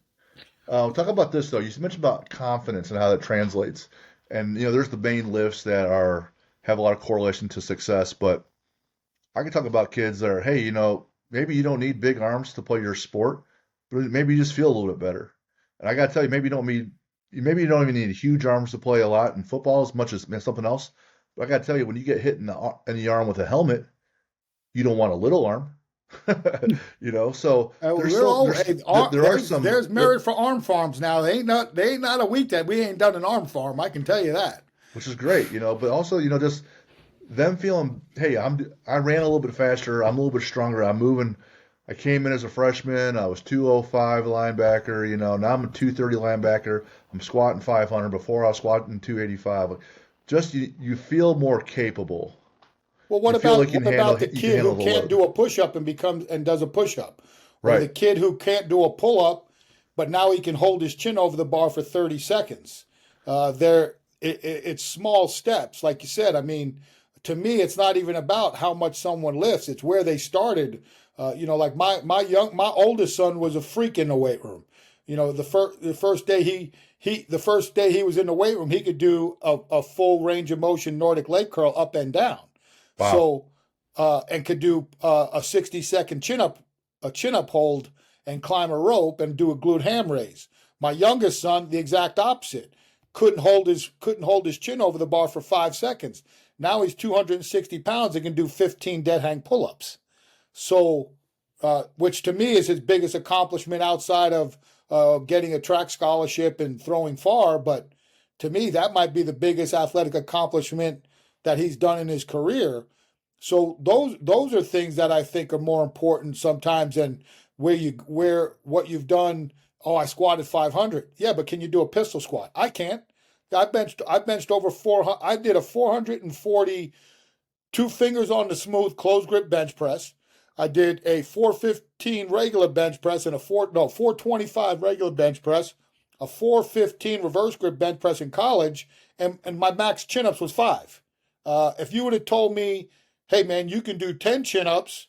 Talk about this, though. You mentioned about confidence and how that translates. And, there's the main lifts that have a lot of correlation to success, but I can talk about kids that are, hey, maybe you don't need big arms to play your sport, but maybe you just feel a little bit better. And I got to tell you, maybe you don't even need huge arms to play a lot in football as much as something else. But I got to tell you, when you get hit in the arm with a helmet, you don't want a little arm. So there's merit for arm farms now. They ain't not a week that we ain't done an arm farm. I can tell you that. Which is great, but also, just them feeling, hey, I ran a little bit faster, I'm a little bit stronger, I'm moving. I came in as a freshman, I was 205 linebacker, now I'm a 230 linebacker. I'm squatting 500. Before I was squatting 285. Just you feel more capable. Well, You feel like what about the you can kid handle who the can't load. do a push up and does a push up, or the Right. kid who can't do a pull up, but now he can hold his chin over the bar for 30 seconds? It's small steps, like you said. I mean, to me, it's not even about how much someone lifts; it's where they started. Like my oldest son was a freak in the weight room. The first day he was in the weight room, he could do a full range of motion Nordic leg curl up and down. Wow. So and could do a 60-second chin up hold and climb a rope and do a glute ham raise. My youngest son, the exact opposite, couldn't hold his chin over the bar for 5 seconds. Now he's 260 pounds and can do 15 dead hang pull ups. So, which to me is his biggest accomplishment outside of getting a track scholarship and throwing far. But to me, that might be the biggest athletic accomplishment that he's done in his career. So those are things that I think are more important sometimes than where what you've done. Oh, I squatted 500. Yeah, but can you do a pistol squat? I can't. I benched over 400. I did a 440 two fingers on the smooth closed grip bench press. I did a 415 regular bench press and a 425 regular bench press, a 415 reverse grip bench press in college, and my max chin ups was 5. If you would have told me, hey man, you can do 10 chin ups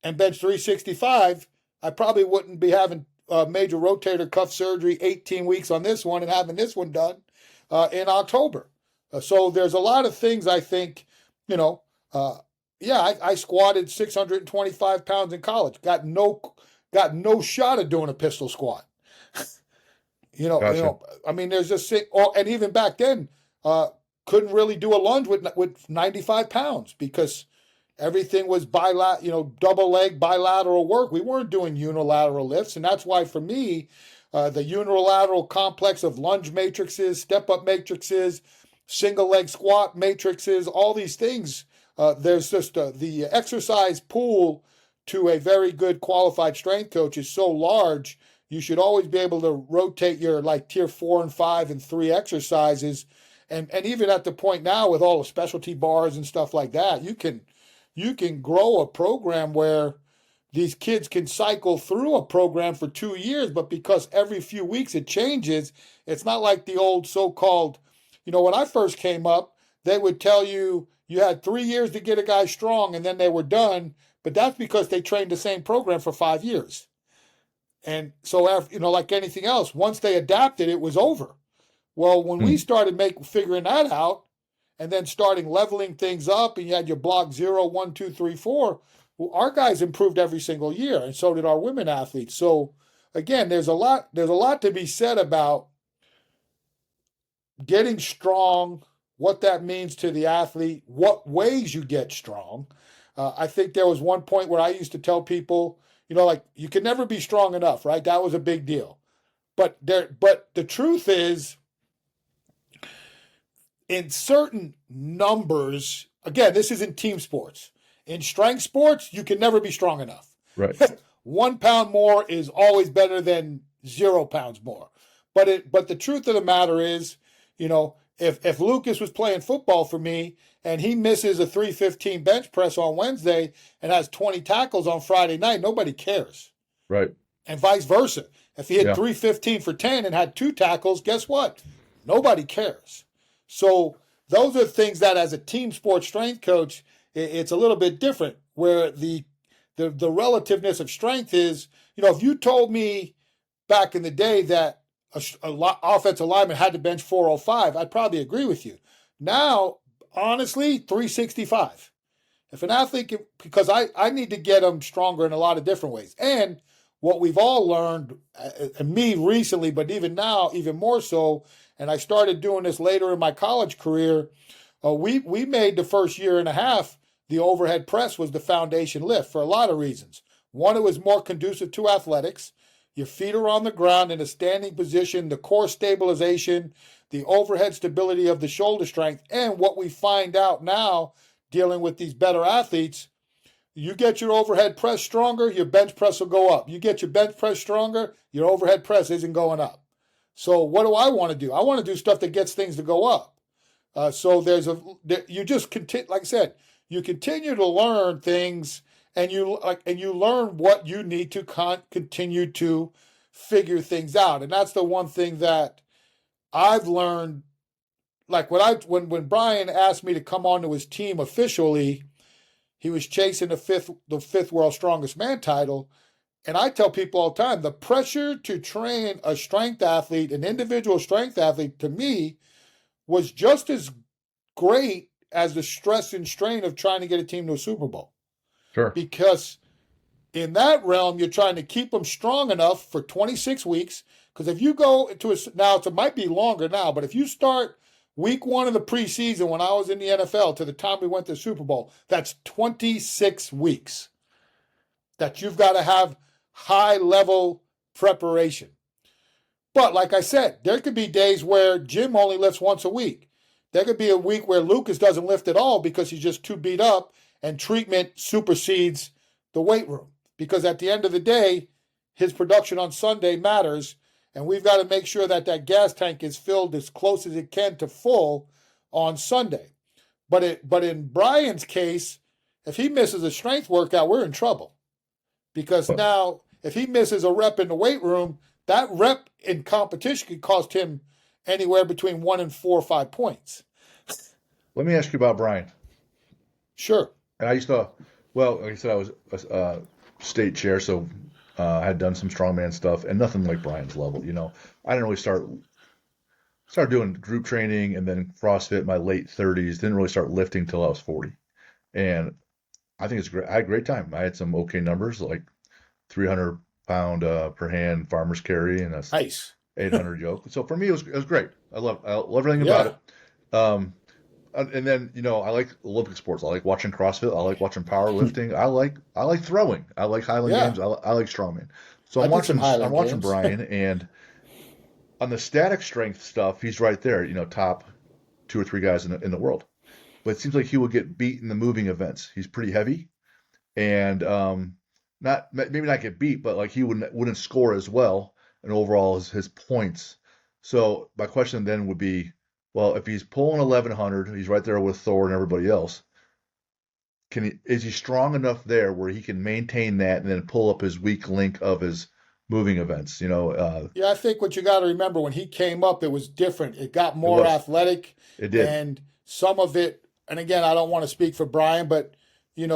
and bench 365, I probably wouldn't be having major rotator cuff surgery 18 weeks on this one and having this one done in October. So there's a lot of things I think, you know, uh, yeah, I squatted 625 pounds in college. Got no shot at doing a pistol squat. Gotcha. I mean, there's just and even back then, uh, couldn't really do a lunge with 95 pounds because everything was double leg bilateral work. We weren't doing unilateral lifts, and that's why for me, the unilateral complex of lunge matrices, step up matrices, single leg squat matrices, all these things. There's just the exercise pool to a very good qualified strength coach is so large. You should always be able to rotate your like tier 4 and 5 and 3 exercises, and even at the point now with all the specialty bars and stuff like that, you can grow a program where these kids can cycle through a program for 2 years, but because every few weeks it changes, it's not like the old so-called, when I first came up, they would tell you you had 3 years to get a guy strong and then they were done, but that's because they trained the same program for 5 years. And so, after, like anything else, once they adapted, it was over. Well, when we Hmm. started figuring that out, and then starting leveling things up, and you had your block 0, 1, 2, 3, 4. Well, our guys improved every single year, and so did our women athletes. So again, there's a lot to be said about getting strong, what that means to the athlete, what ways you get strong. I think there was one point where I used to tell people, like you can never be strong enough, right? That was a big deal. But the truth is, in certain numbers, again, this isn't team sports. In strength sports, you can never be strong enough. Right. 1 pound more is always better than 0 pounds more. But the truth of the matter is, if Lucas was playing football for me and he misses a 315 bench press on Wednesday and has 20 tackles on Friday night, nobody cares. Right. And vice versa. If he hit Yeah. 315 for 10 and had 2 tackles, guess what? Nobody cares. So those are things that as a team sports strength coach, it's a little bit different where the relativeness of strength is, if you told me back in the day that offensive lineman had to bench 405, I'd probably agree with you. Now, honestly, 365. If an athlete can, because I need to get them stronger in a lot of different ways. And what we've all learned, and me recently, but even now, even more so, and I started doing this later in my college career, we made the first year and a half, the overhead press was the foundation lift for a lot of reasons. One, it was more conducive to athletics. Your feet are on the ground in a standing position, the core stabilization, the overhead stability of the shoulder strength. And what we find out now, dealing with these better athletes, you get your overhead press stronger, your bench press will go up. You get your bench press stronger, your overhead press isn't going up. So what do I want to do? I want to do stuff that gets things to go up. So you just continue, like I said, you continue to learn things, and you learn what you need to continue to figure things out. And that's the one thing that I've learned. Like when Brian asked me to come onto his team officially, he was chasing the fifth world strongest man title. And I tell people all the time, the pressure to train a strength athlete, an individual strength athlete, to me was just as great as the stress and strain of trying to get a team to a Super Bowl. Sure. Because in that realm, you're trying to keep them strong enough for 26 weeks. Because if you go to now it might be longer now, but if you start week 1 of the preseason when I was in the NFL to the time we went to the Super Bowl, that's 26 weeks that you've got to have high-level preparation. But like I said, there could be days where Jim only lifts once a week. There could be a week where Lucas doesn't lift at all because he's just too beat up, and treatment supersedes the weight room. Because at the end of the day, his production on Sunday matters, and we've got to make sure that gas tank is filled as close as it can to full on Sunday. But in Brian's case, if he misses a strength workout, we're in trouble. Because now, if he misses a rep in the weight room, that rep in competition could cost him anywhere between 1 and 4 or 5 points. Let me ask you about Brian. Sure. And I used to, well, like I said, I was a state chair, so I had done some strongman stuff, and nothing like Brian's level. I didn't really start doing group training and then CrossFit in my late 30s. Didn't really start lifting till I was 40, and I think it's great. I had a great time. I had some okay numbers, like 300-pound per hand farmer's carry and a Nice. 800 yoke. So for me, it was great. I love everything about it. And then I like Olympic sports. I like watching CrossFit. I like watching powerlifting. I like throwing. I like Highland Games. I like strongman. So I'm watching Brian, and on the static strength stuff, he's right there. Top 2 or 3 guys in the world. But it seems like he will get beat in the moving events. He's pretty heavy, and maybe not get beat, but like he wouldn't score as well, and overall his points. So my question then would be, well, if he's pulling 1100, he's right there with Thor and everybody else. Is he strong enough there where he can maintain that and then pull up his weak link of his moving events? I think what you got to remember, when he came up, it was different. It got more athletic. It did. And some of it, and again, I don't want to speak for Brian, but he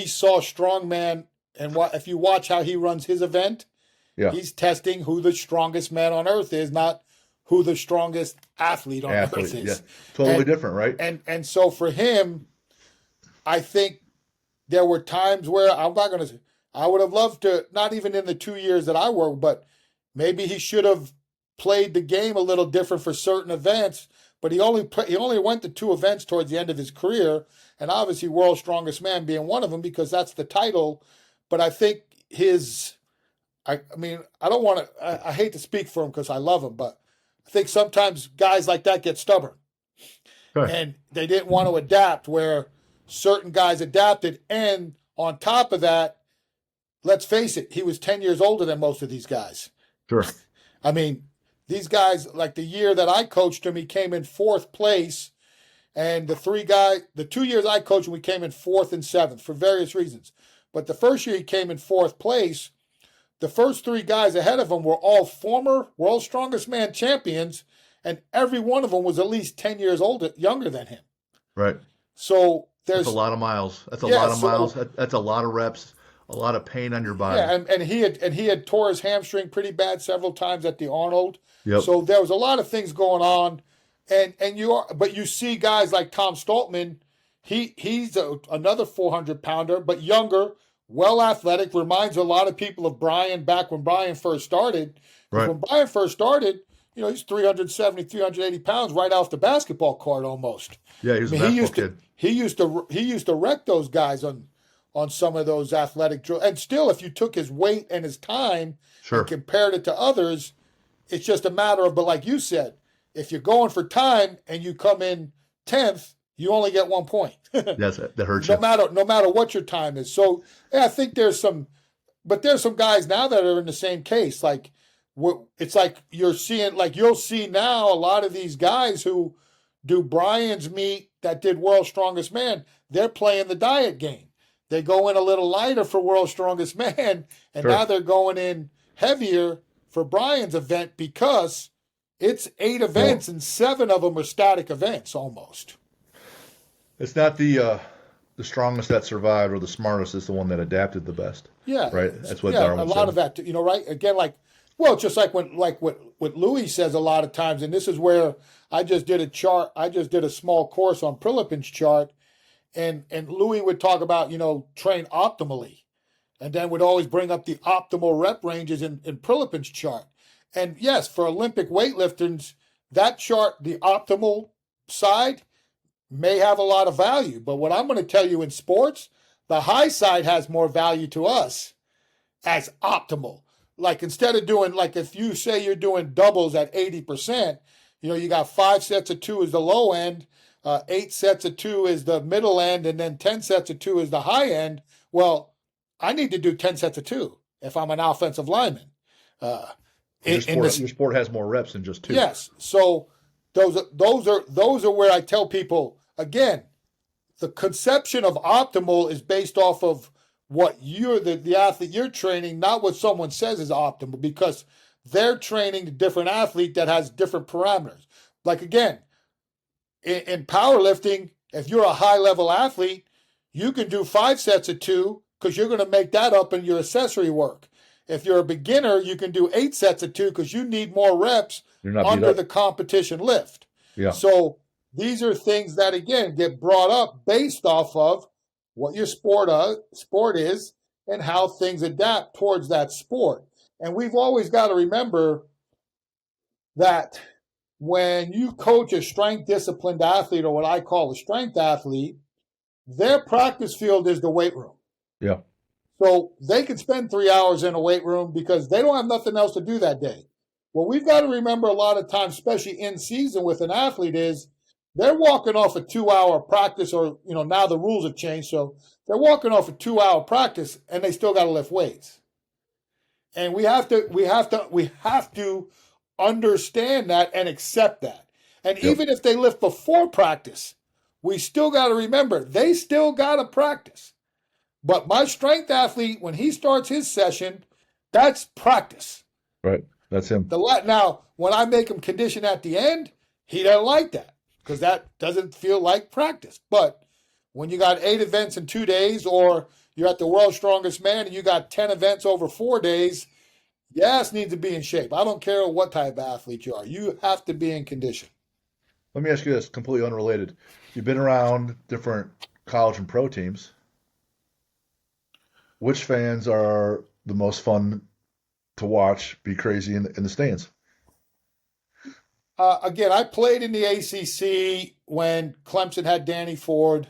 saw strongman, and if you watch how he runs his event, he's testing who the strongest man on earth is, not who the strongest athlete on earth is. Yeah. Totally different, right? And so for him, I think there were times where I would have loved to, not even in the 2 years that I worked, but maybe he should have played the game a little different for certain events. But he only went to 2 events towards the end of his career, and obviously World's Strongest Man being one of them because that's the title. But I think I don't want to, I hate to speak for him because I love him, but I think sometimes guys like that get stubborn. Sure. And they didn't want to adapt where certain guys adapted. And on top of that, let's face it, he was 10 years older than most of these guys. Sure. I mean, these guys, like the year that I coached him, he came in 4th place. And the 2 years I coached him, we came in 4th and 7th for various reasons. But the first year he came in 4th place, the first 3 guys ahead of him were all former World's Strongest Man champions, and every one of them was at least 10 years younger than him. Right. So that's a lot of miles. That's a lot of miles. That's a lot of reps. A lot of pain on your body. Yeah, and he had tore his hamstring pretty bad several times at the Arnold. Yep. So there was a lot of things going on, but you see guys like Tom Stoltman. He's another 400-pounder, but younger, well athletic. Reminds a lot of people of Brian back when Brian first started. Right. When Brian first started, he's 370, 380 pounds right off the basketball court almost. Yeah, he was a basketball kid. He used to wreck those guys on some of those athletic drills. And still, if you took his weight and his time and compared it to others, it's just a matter of, but like you said, if you're going for time and you come in 10th, you only get 1 point. Yes, that hurts you. No matter what your time is. So yeah, I think there's some guys now that are in the same case. Like it's like you'll see now a lot of these guys who do Brian's meet that did World's Strongest Man. They're playing the diet game. They go in a little lighter for World's Strongest Man, and Sure. now they're going in heavier for Brian's event because it's 8 events and 7 of them are static events almost. It's not the strongest that survived or the smartest. It's the one that adapted the best. Yeah, Right. That's what yeah, Darwin a lot said. of that, right? Again, just like what Louis says a lot of times, and this is where I just did a chart. I just did a small course on Prilipin's chart, and Louis would talk about train optimally, and then would always bring up the optimal rep ranges in Prilipin's chart. And yes, for Olympic weightlifters, that chart, the optimal side, may have a lot of value. But what I'm going to tell you in sports, the high side has more value to us as optimal. Like instead of doing, like if you say you're doing doubles at 80%, you got 5 sets of 2 is the low end, 8 sets of 2 is the middle end, and then 10 sets of 2 is the high end. Well, I need to do 10 sets of 2 if I'm an offensive lineman. Your sport has more reps than just 2. Yes. So those are where I tell people, again, the conception of optimal is based off of what you're the athlete you're training, not what someone says is optimal, because they're training a different athlete that has different parameters. Like again, in powerlifting, if you're a high level athlete, you can do 5 sets of 2 because you're going to make that up in your accessory work. If you're a beginner, you can do 8 sets of 2 because you need more reps under the competition lift. Yeah. So these are things that, again, get brought up based off of what your sport is and how things adapt towards that sport. And we've always got to remember that when you coach a strength disciplined athlete, or what I call a strength athlete, their practice field is the weight room. Yeah. So they can spend 3 hours in a weight room because they don't have nothing else to do that day. What we've got to remember a lot of times, especially in season with an athlete, is they're walking off a 2-hour practice, or now the rules have changed, so they're walking off a 2-hour practice and they still got to lift weights. And we have to understand that and accept that. And even if they lift before practice, we still got to remember they still got to practice. But my strength athlete, when he starts his session, that's practice. Right. That's him. Now, when I make him condition at the end, he doesn't like that because that doesn't feel like practice. But when you got 8 events in 2 days, or you're at the World's Strongest Man and you got 10 events over 4 days, your ass needs to be in shape. I don't care what type of athlete you are. You have to be in condition. Let me ask you this, completely unrelated. You've been around different college and pro teams. Which fans are the most fun to watch be crazy in the stands? Again, I played in the ACC when Clemson had Danny Ford.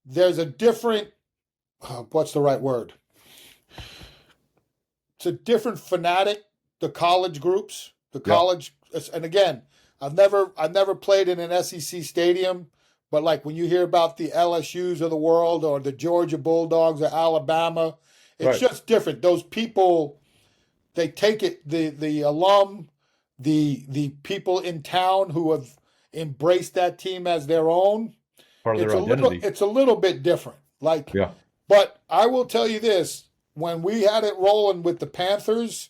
There's a different, what's the right word? It's a different fanatic, the college groups, and again, I've never played in an SEC stadium, but like when you hear about the LSUs of the world or the Georgia Bulldogs or Alabama, it's just different. Those people, they take it, the alum, the people in town who have embraced that team as their own. Part of their identity. It's a little bit different. But I will tell you this, when we had it rolling with the Panthers,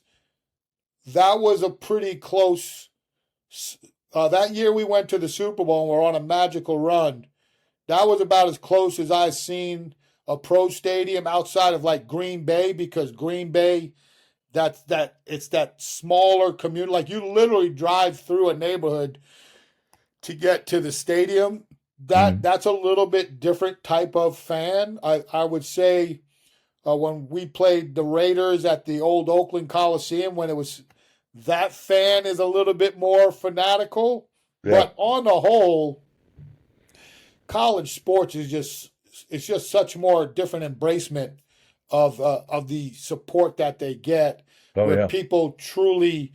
that was a pretty close. That year we went to the Super Bowl and we're on a magical run. That was about as close as I've seen a pro stadium outside of like Green Bay, because Green Bay, it's that smaller community. Like you literally drive through a neighborhood to get to the stadium. That's a little bit different type of fan. I would say when we played the Raiders at the old Oakland Coliseum, when it was, that fan is a little bit more fanatical. Yeah. But on the whole, college sports is just such more different embracement of the support that they get. People truly,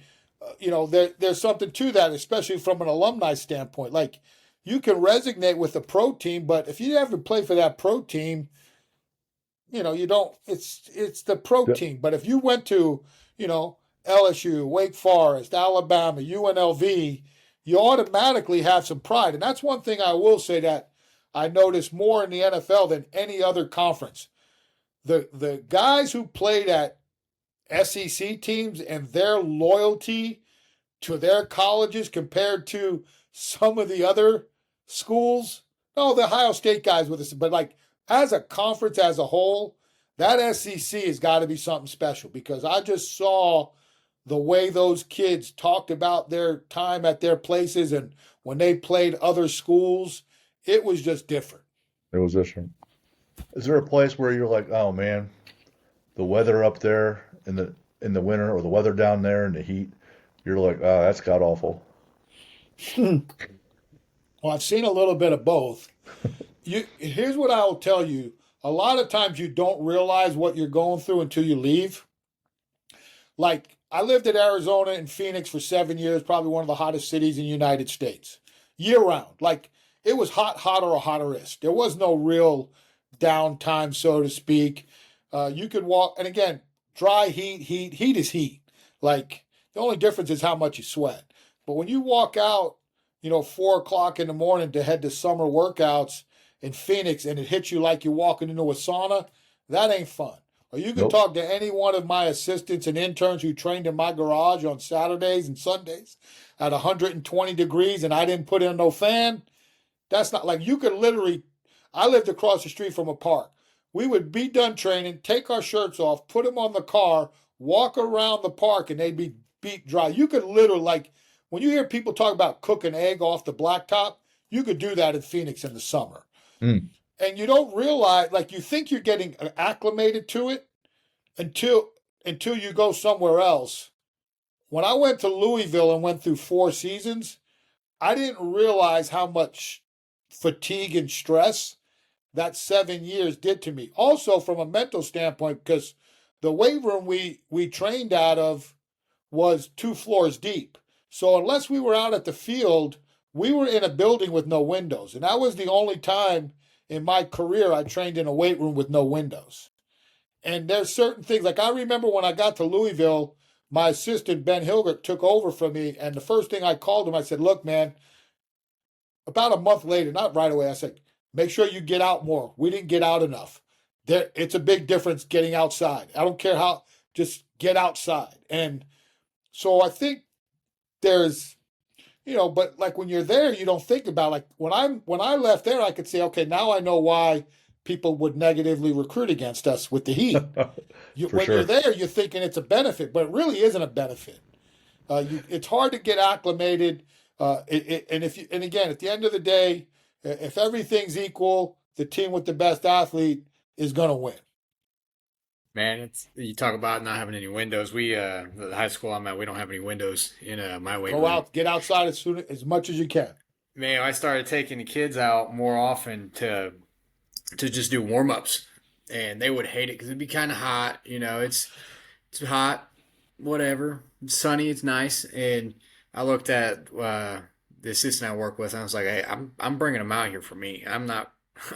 there's something to that, especially from an alumni standpoint. Like, you can resonate with the pro team, but if you ever play for that pro team, you don't. It's the pro Yeah. team. But if you went to, LSU, Wake Forest, Alabama, UNLV, you automatically have some pride. And that's one thing I will say that I notice more in the NFL than any other conference. The guys who played at SEC teams and their loyalty to their colleges compared to some of the other schools. No, the Ohio State guys with us, but like as a conference as a whole, that SEC has got to be something special because I just saw the way those kids talked about their time at their places and when they played other schools, it was just different. It was different. Is there a place where you're like, oh man, the weather up there in the winter or the weather down there in the heat, you're like, oh, that's god awful. Well, I've seen a little bit of both. Here's what I'll tell you. A lot of times you don't realize what you're going through until you leave. Like I lived in Arizona and Phoenix for 7 years, probably one of the hottest cities in the United States, year round. Like it was hot, hotter, or hotterist. There was no real downtime, so to speak. You could walk, and again, dry heat is heat. Like the only difference is how much you sweat. But when you walk out, 4 o'clock in the morning to head to summer workouts in Phoenix and it hits you like you're walking into a sauna, that ain't fun. Or you can Nope. talk to any one of my assistants and interns who trained in my garage on Saturdays and Sundays at 120 degrees and I didn't put in no fan. That's not like you could literally. I lived across the street from a park. We would be done training, take our shirts off, put them on the car, walk around the park, and they'd be beat dry. You could literally, like, when you hear people talk about cook an egg off the blacktop, you could do that in Phoenix in the summer. Mm. And you don't realize, like, you think you're getting acclimated to it until you go somewhere else. When I went to Louisville and went through 4 seasons, I didn't realize how much fatigue and stress that 7 years did to me. Also, from a mental standpoint, because the weight room we trained out of was 2 floors deep. So unless we were out at the field, we were in a building with no windows. And that was the only time in my career I trained in a weight room with no windows. And there's certain things, like I remember when I got to Louisville, my assistant, Ben Hilgert, took over from me. And the first thing I called him, I said, look, man, about a month later, not right away, I said, make sure you get out more. We didn't get out enough. It's a big difference getting outside. I don't care how, just get outside. And so I think there's, but like when you're there, you don't think about like when I left there, I could say, okay, now I know why people would negatively recruit against us with the heat. For When sure. you're there, you're thinking it's a benefit, but it really isn't a benefit. It's hard to get acclimated. And again, at the end of the day, if everything's equal, the team with the best athlete is going to win. Man, you talk about not having any windows. We the high school I'm at, we don't have any windows in my weight room. Go out, get outside as much as you can. Man, I started taking the kids out more often to just do warm-ups, and they would hate it because it'd be kind of hot. It's hot, whatever. It's sunny, it's nice, and I looked at the assistant I work with, and I was like, "Hey, I'm bringing them out here for me. I'm not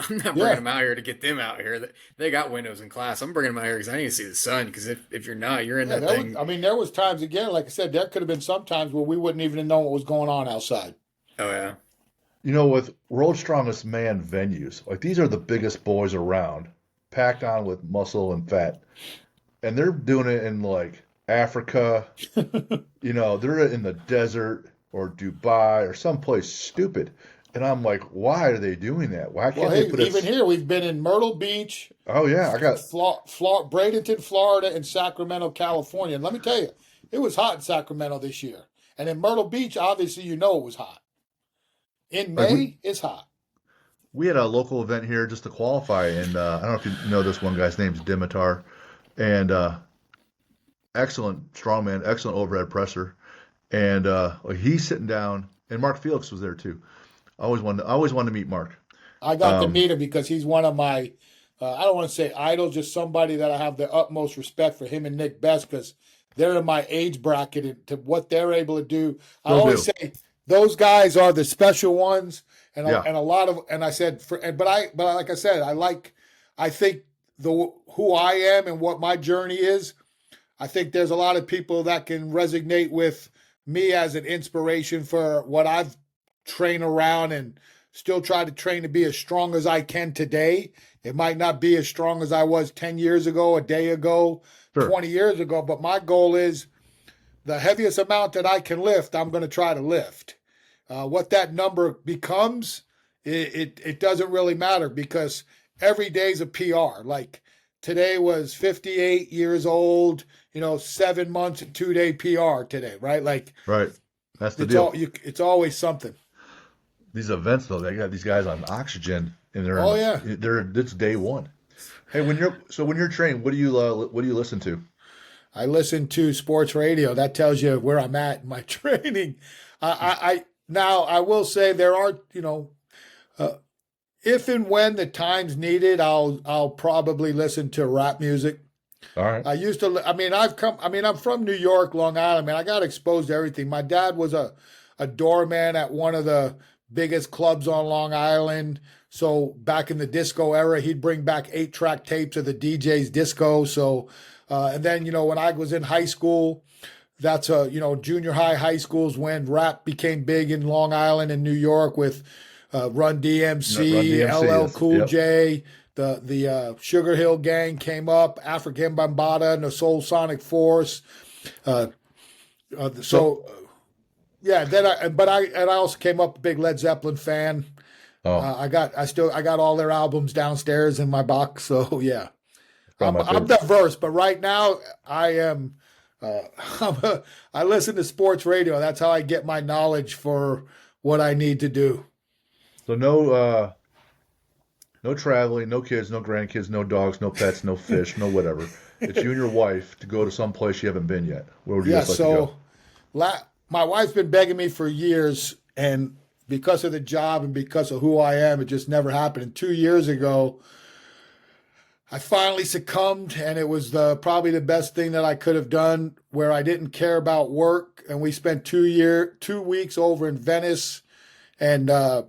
bringing them out here to get them out here. They got windows in class. I'm bringing them out here because I need to see the sun. Because if you're not, you're in that thing." There was times again, like I said, there could have been some times where we wouldn't even know what was going on outside. Oh yeah. With World's Strongest Man venues, like these are the biggest boys around, packed on with muscle and fat. And they're doing it in like Africa, they're in the desert or Dubai or someplace stupid. And I'm like, why are they doing that? Why can't they put even here, we've been in Myrtle Beach. Oh, yeah. I got Bradenton, Florida, and Sacramento, California. And let me tell you, it was hot in Sacramento this year. And in Myrtle Beach, obviously, it was hot. In May, it's hot. We had a local event here just to qualify, and I don't know if you know this one guy's name's Dimitar, and excellent strongman, excellent overhead presser, and he's sitting down, and Mark Felix was there too. I always wanted to meet Mark. I got to meet him because he's one of my, I don't want to say idol, just somebody that I have the utmost respect for, him and Nick Best, because they're in my age bracket and to what they're able to do. I always say those guys are the special ones, Yeah. and a lot of, and I said, but like I said, I think who I am and what my journey is. I think there's a lot of people that can resonate with me as an inspiration for what I've trained around and still try to train to be as strong as I can today. It might not be as strong as I was 10 years ago, a day ago, Sure. 20 years ago, but my goal is the heaviest amount that I can lift, I'm going to try to lift. What that number becomes, it doesn't really matter because every day's a PR. Like today was 58 years old, 7 months and 2 day PR today, right? Like Right. That's the deal. it's always something. These events though, they got these guys on oxygen and Oh yeah. it's day one. Hey, when you're training, what do you listen to? I listen to sports radio. That tells you where I'm at in my training. Now I will say there are, if and when the time's needed, I'll probably listen to rap music. All right. I used to. I'm from New York, Long Island, man. I got exposed to everything. My dad was a doorman at one of the biggest clubs on Long Island. So back in the disco era, he'd bring back 8-track tapes of the DJ's disco. So, and then when I was in high school, that's junior high schools when rap became big in Long Island and New York with Run DMC, LL Cool Yep. J. The Sugar Hill Gang came up, African Bambaataa, and the Soul Sonic Force. Yeah. Then I also came up a big Led Zeppelin fan. Oh, I got all their albums downstairs in my box. So yeah, probably my I'm favorite. diverse, but right now I am. I listen to sports radio. That's how I get my knowledge for what I need to do. So no traveling, no kids, no grandkids, no dogs, no pets, no fish, no whatever. It's you and your wife to go to some place you haven't been yet. Where would you Yeah. guys like to go? So my wife's been begging me for years, and because of the job and because of who I am, it just never happened. And 2 years ago, I finally succumbed, and it was probably the best thing that I could have done. Where I didn't care about work, and we spent 2 weeks over in Venice and All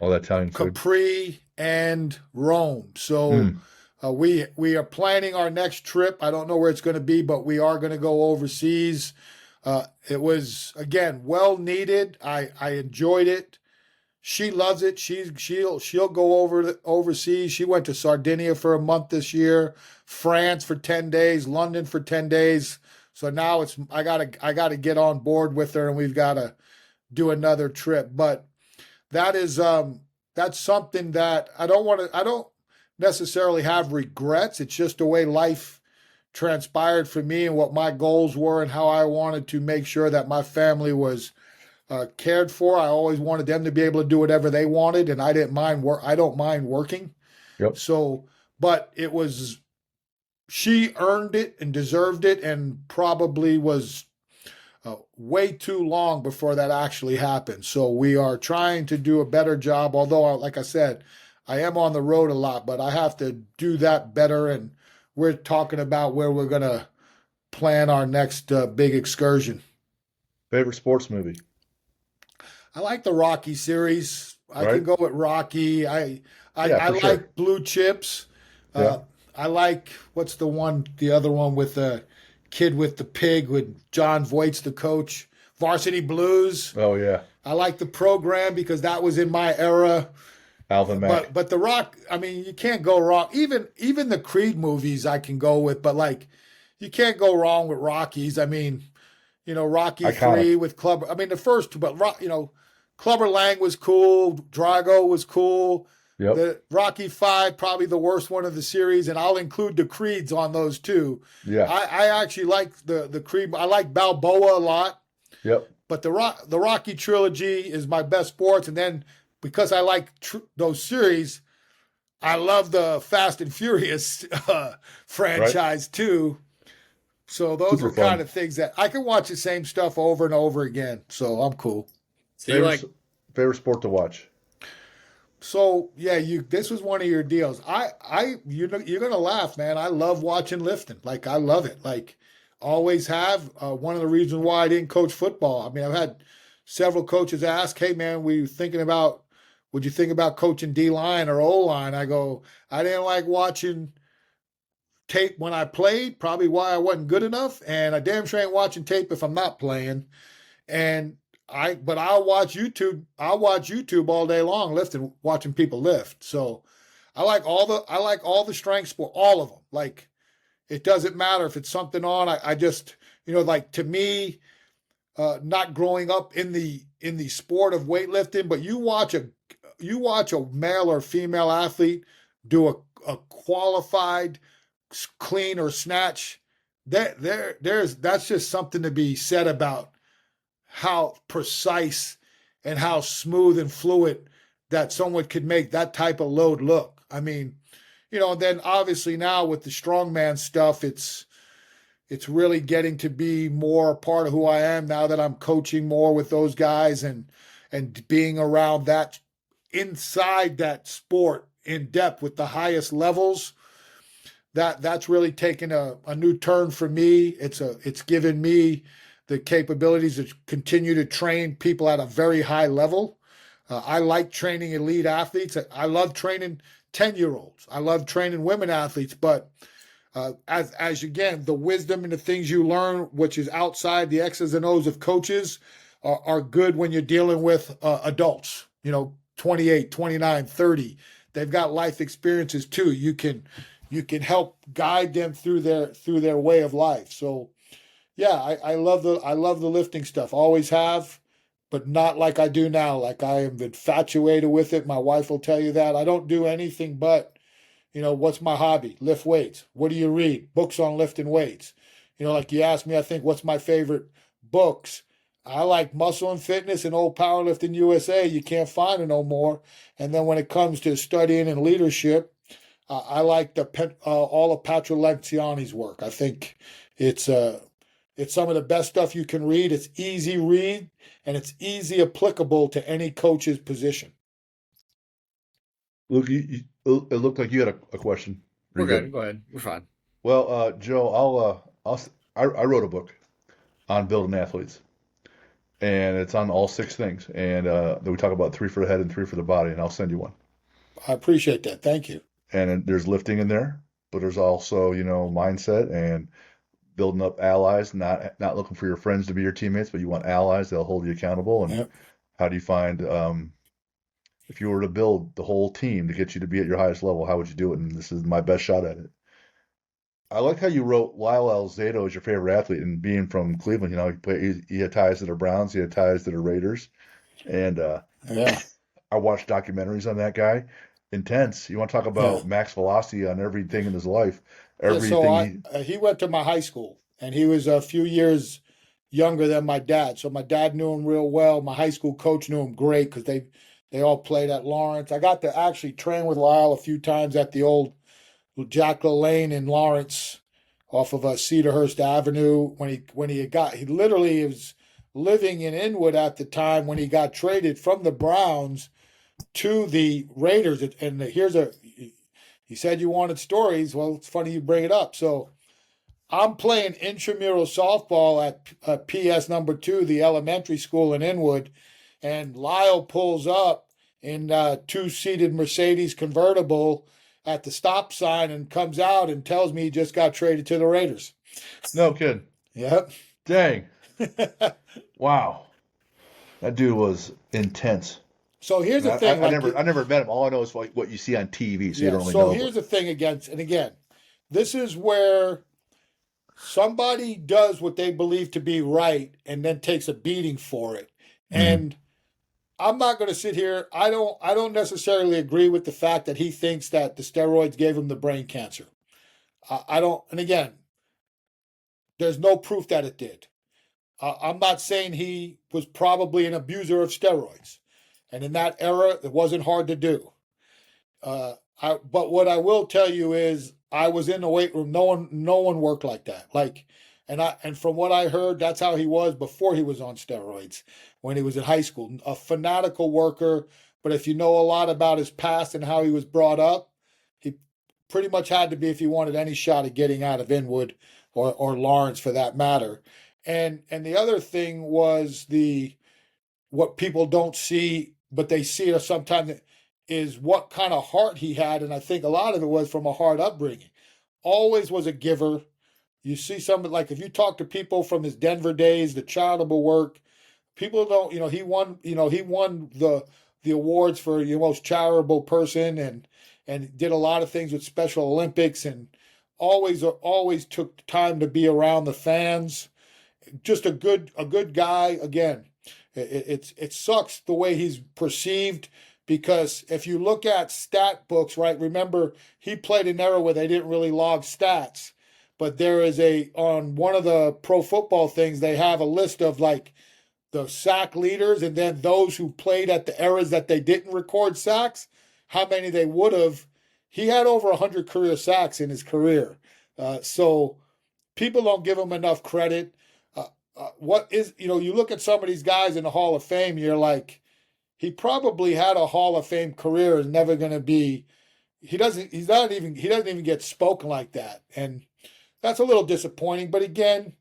that Italian food. Capri and Rome. So Mm. we are planning our next trip. I don't know where it's going to be, but we are going to go overseas. It was again well needed. I enjoyed it. She loves it. She'll go overseas. She went to Sardinia for a month this year, France for 10 days, London for 10 days. So now I gotta get on board with her, and we've got to do another trip. But that's something that I don't necessarily have regrets. It's just the way life transpired for me and what my goals were and how I wanted to make sure that my family was cared for. I always wanted them to be able to do whatever they wanted, and I didn't mind work. I don't mind working. Yep. So, but she earned it and deserved it, and probably was way too long before that actually happened. So we are trying to do a better job. Although, like I said, I am on the road a lot, but I have to do that better. And we're talking about where we're going to plan our next big excursion. Favorite sports movie? I like the Rocky series. I Right. can go with Rocky. I Yeah, for sure. like Blue Chips. Yeah. I like the other one with the kid with the pig with John Voight's the coach. Varsity Blues. Oh yeah, I like the program because that was in my era. Alvin Mack. But the Rock, I mean, you can't go wrong. Even the Creed movies I can go with, but like you can't go wrong with Rockies. I mean, Rocky Iconic. 3 with Clubber. I mean, the first two, but Clubber Lang was cool. Drago was cool. Yep. The Rocky 5, probably the worst one of the series, and I'll include the Creeds on those too. Yeah. I actually like the Creed. I like Balboa a lot, Yep. but the Rocky trilogy is my best sports. And then because I like those series, I love the Fast and Furious franchise too. So those Super are kind fun. of things that I can watch the same stuff over and over again. So I'm cool. So you like Favorite sport to watch? So yeah, this was one of your deals. You're gonna laugh, man. I love watching lifting. Like I love it. Like always have. One of the reasons why I didn't coach football. I mean, I've had several coaches ask, "Hey, man, we thinking about would you think about coaching D line or O line? I go, I didn't like watching tape when I played, probably why I wasn't good enough. And I damn sure ain't watching tape if I'm not playing. And but I'll watch YouTube. I'll watch YouTube all day long, lifting, watching people lift. So I like all the strength sport, all of them. Like it doesn't matter if it's something on. I just, like to me, not growing up in the sport of weightlifting, but you watch a male or female athlete do a qualified clean or snatch. That's just something to be said about how precise and how smooth and fluid that someone could make that type of load look. I mean, and then obviously now with the strongman stuff, it's really getting to be more a part of who I am now that I'm coaching more with those guys and being around that inside that sport in depth with the highest levels. That's really taken a new turn for me. It's given me the capabilities to continue to train people at a very high level. I like training elite athletes. I love training 10-year-olds. I love training women athletes, but as again, the wisdom and the things you learn, which is outside the X's and O's of coaches, are good when you're dealing with adults, 28, 29, 30. They've got life experiences too. You can help guide them through their way of life. So yeah, I love the lifting stuff. Always have, but not like I do now. Like I am infatuated with it. My wife will tell you that. I don't do anything but, what's my hobby? Lift weights. What do you read? Books on lifting weights. Like you asked me, I think, what's my favorite books? I like Muscle and Fitness and Old Powerlifting USA. You can't find it no more. And then when it comes to studying and leadership, I like all of Patro Lenciani's work. I think it's some of the best stuff you can read. It's easy read and it's easy applicable to any coach's position. Luke, it looked like you had a question. We're good. Go ahead. We're fine. Well, Joe, I wrote a book on building athletes, and it's on all 6 things, and we talk about 3 for the head and 3 for the body, and I'll send you one. I appreciate that. Thank you. And there's lifting in there, but there's also, mindset and building up allies, not looking for your friends to be your teammates, but you want allies that'll hold you accountable. And Yep. how do you find, if you were to build the whole team to get you to be at your highest level, how would you do it? And this is my best shot at it. I like how you wrote Lyle Alzado as your favorite athlete, and being from Cleveland, he had ties to the Browns, he had ties to the Raiders, and Yeah. I watched documentaries on that guy. Intense. You want to talk about max velocity on everything in his life? Everything. So he went to my high school, and he was a few years younger than my dad. So my dad knew him real well. My high school coach knew him great because they all played at Lawrence. I got to actually train with Lyle a few times at the old Jack Lane in Lawrence, off of Cedarhurst Avenue. He literally was living in Inwood at the time when he got traded from the Browns to the Raiders. And he said you wanted stories. Well, it's funny you bring it up. So I'm playing intramural softball at PS number 2, the elementary school in Inwood, and Lyle pulls up in a 2-seated Mercedes convertible at the stop sign and comes out and tells me he just got traded to the Raiders. No kidding. Yep. Dang. Wow. That dude was intense. So here's the thing. I never met him. All I know is what you see on TV. So you don't really know. So here's the thing again, this is where somebody does what they believe to be right and then takes a beating for it. Mm-hmm. And I'm not going to sit here. I don't necessarily agree with the fact that he thinks that the steroids gave him the brain cancer. I don't. And again, there's no proof that it did. I'm not saying he was probably an abuser of steroids. And in that era, it wasn't hard to do. But what I will tell you is I was in the weight room. No one worked like that. And from what I heard, that's how he was before he was on steroids, when he was in high school. A fanatical worker, but if you know a lot about his past and how he was brought up, he pretty much had to be if he wanted any shot at getting out of Inwood or Lawrence for that matter. And the other thing was what people don't see but they see it sometimes is what kind of heart he had, and I think a lot of it was from a hard upbringing. Always was a giver. You see something like if you talk to people from his Denver days, the charitable work, people don't, he won the awards for your most charitable person, and did a lot of things with Special Olympics, and always took time to be around the fans. Just a good guy. Again, it sucks the way he's perceived, because if you look at stat books, right? Remember, he played an era where they didn't really log stats, but there is on one of the pro football things, they have a list of like the sack leaders, and then those who played at the eras that they didn't record sacks, how many they would have. He had over 100 career sacks in his career. So people don't give him enough credit. You look at some of these guys in the Hall of Fame, you're like, he probably had a Hall of Fame career, is never going to be. He doesn't even get spoken like that, and that's a little disappointing. But again,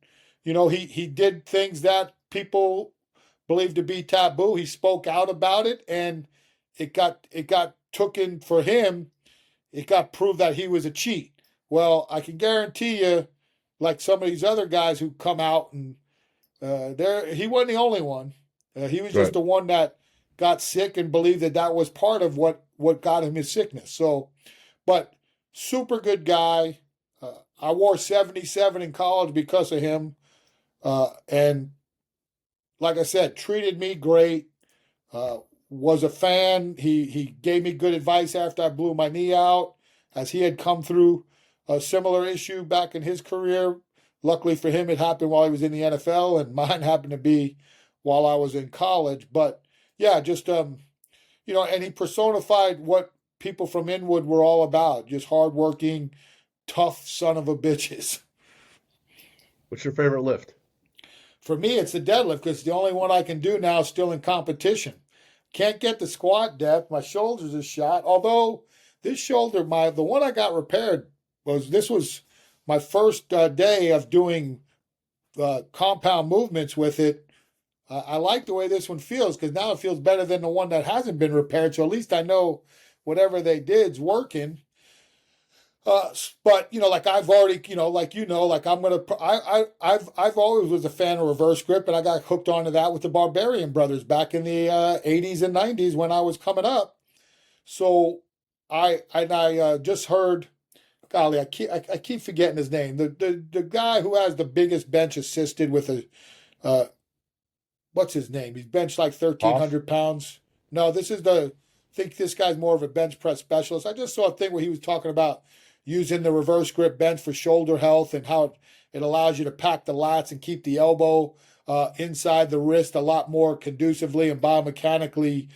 he did things that people believed to be taboo. He spoke out about it, and it got taken for him. It got proved that he was a cheat. Well, I can guarantee you, like some of these other guys who come out and he wasn't the only one. He was just Right. the one that got sick and believed that was part of what got him his sickness. So, but super good guy. I wore 77 in college because of him, and like I said, treated me great. Uh, was a fan. He gave me good advice after I blew my knee out, as he had come through a similar issue back in his career. Luckily for him, it happened while he was in the NFL, and mine happened to be while I was in college. But yeah, just and he personified what people from Inwood were all about: just hardworking, tough son of a bitches. What's your favorite lift? For me, it's the deadlift because it's the only one I can do now, still in competition. Can't get the squat depth. My shoulders are shot. Although this shoulder, the one I got repaired was my first day of doing compound movements with it. I like the way this one feels because now it feels better than the one that hasn't been repaired. So at least I know whatever they did's working. But like I've already, like I'm gonna, I've always was a fan of reverse grip, and I got hooked onto that with the Barbarian Brothers back in the '80s and '90s when I was coming up. So I just heard, golly, I keep forgetting his name. The guy who has the biggest bench assisted with uh, what's his name? He's benched like Off? 1,300 pounds. No, I think this guy's more of a bench press specialist. I just saw a thing where he was talking about using the reverse grip bench for shoulder health and how it allows you to pack the lats and keep the elbow inside the wrist a lot more conducively and biomechanically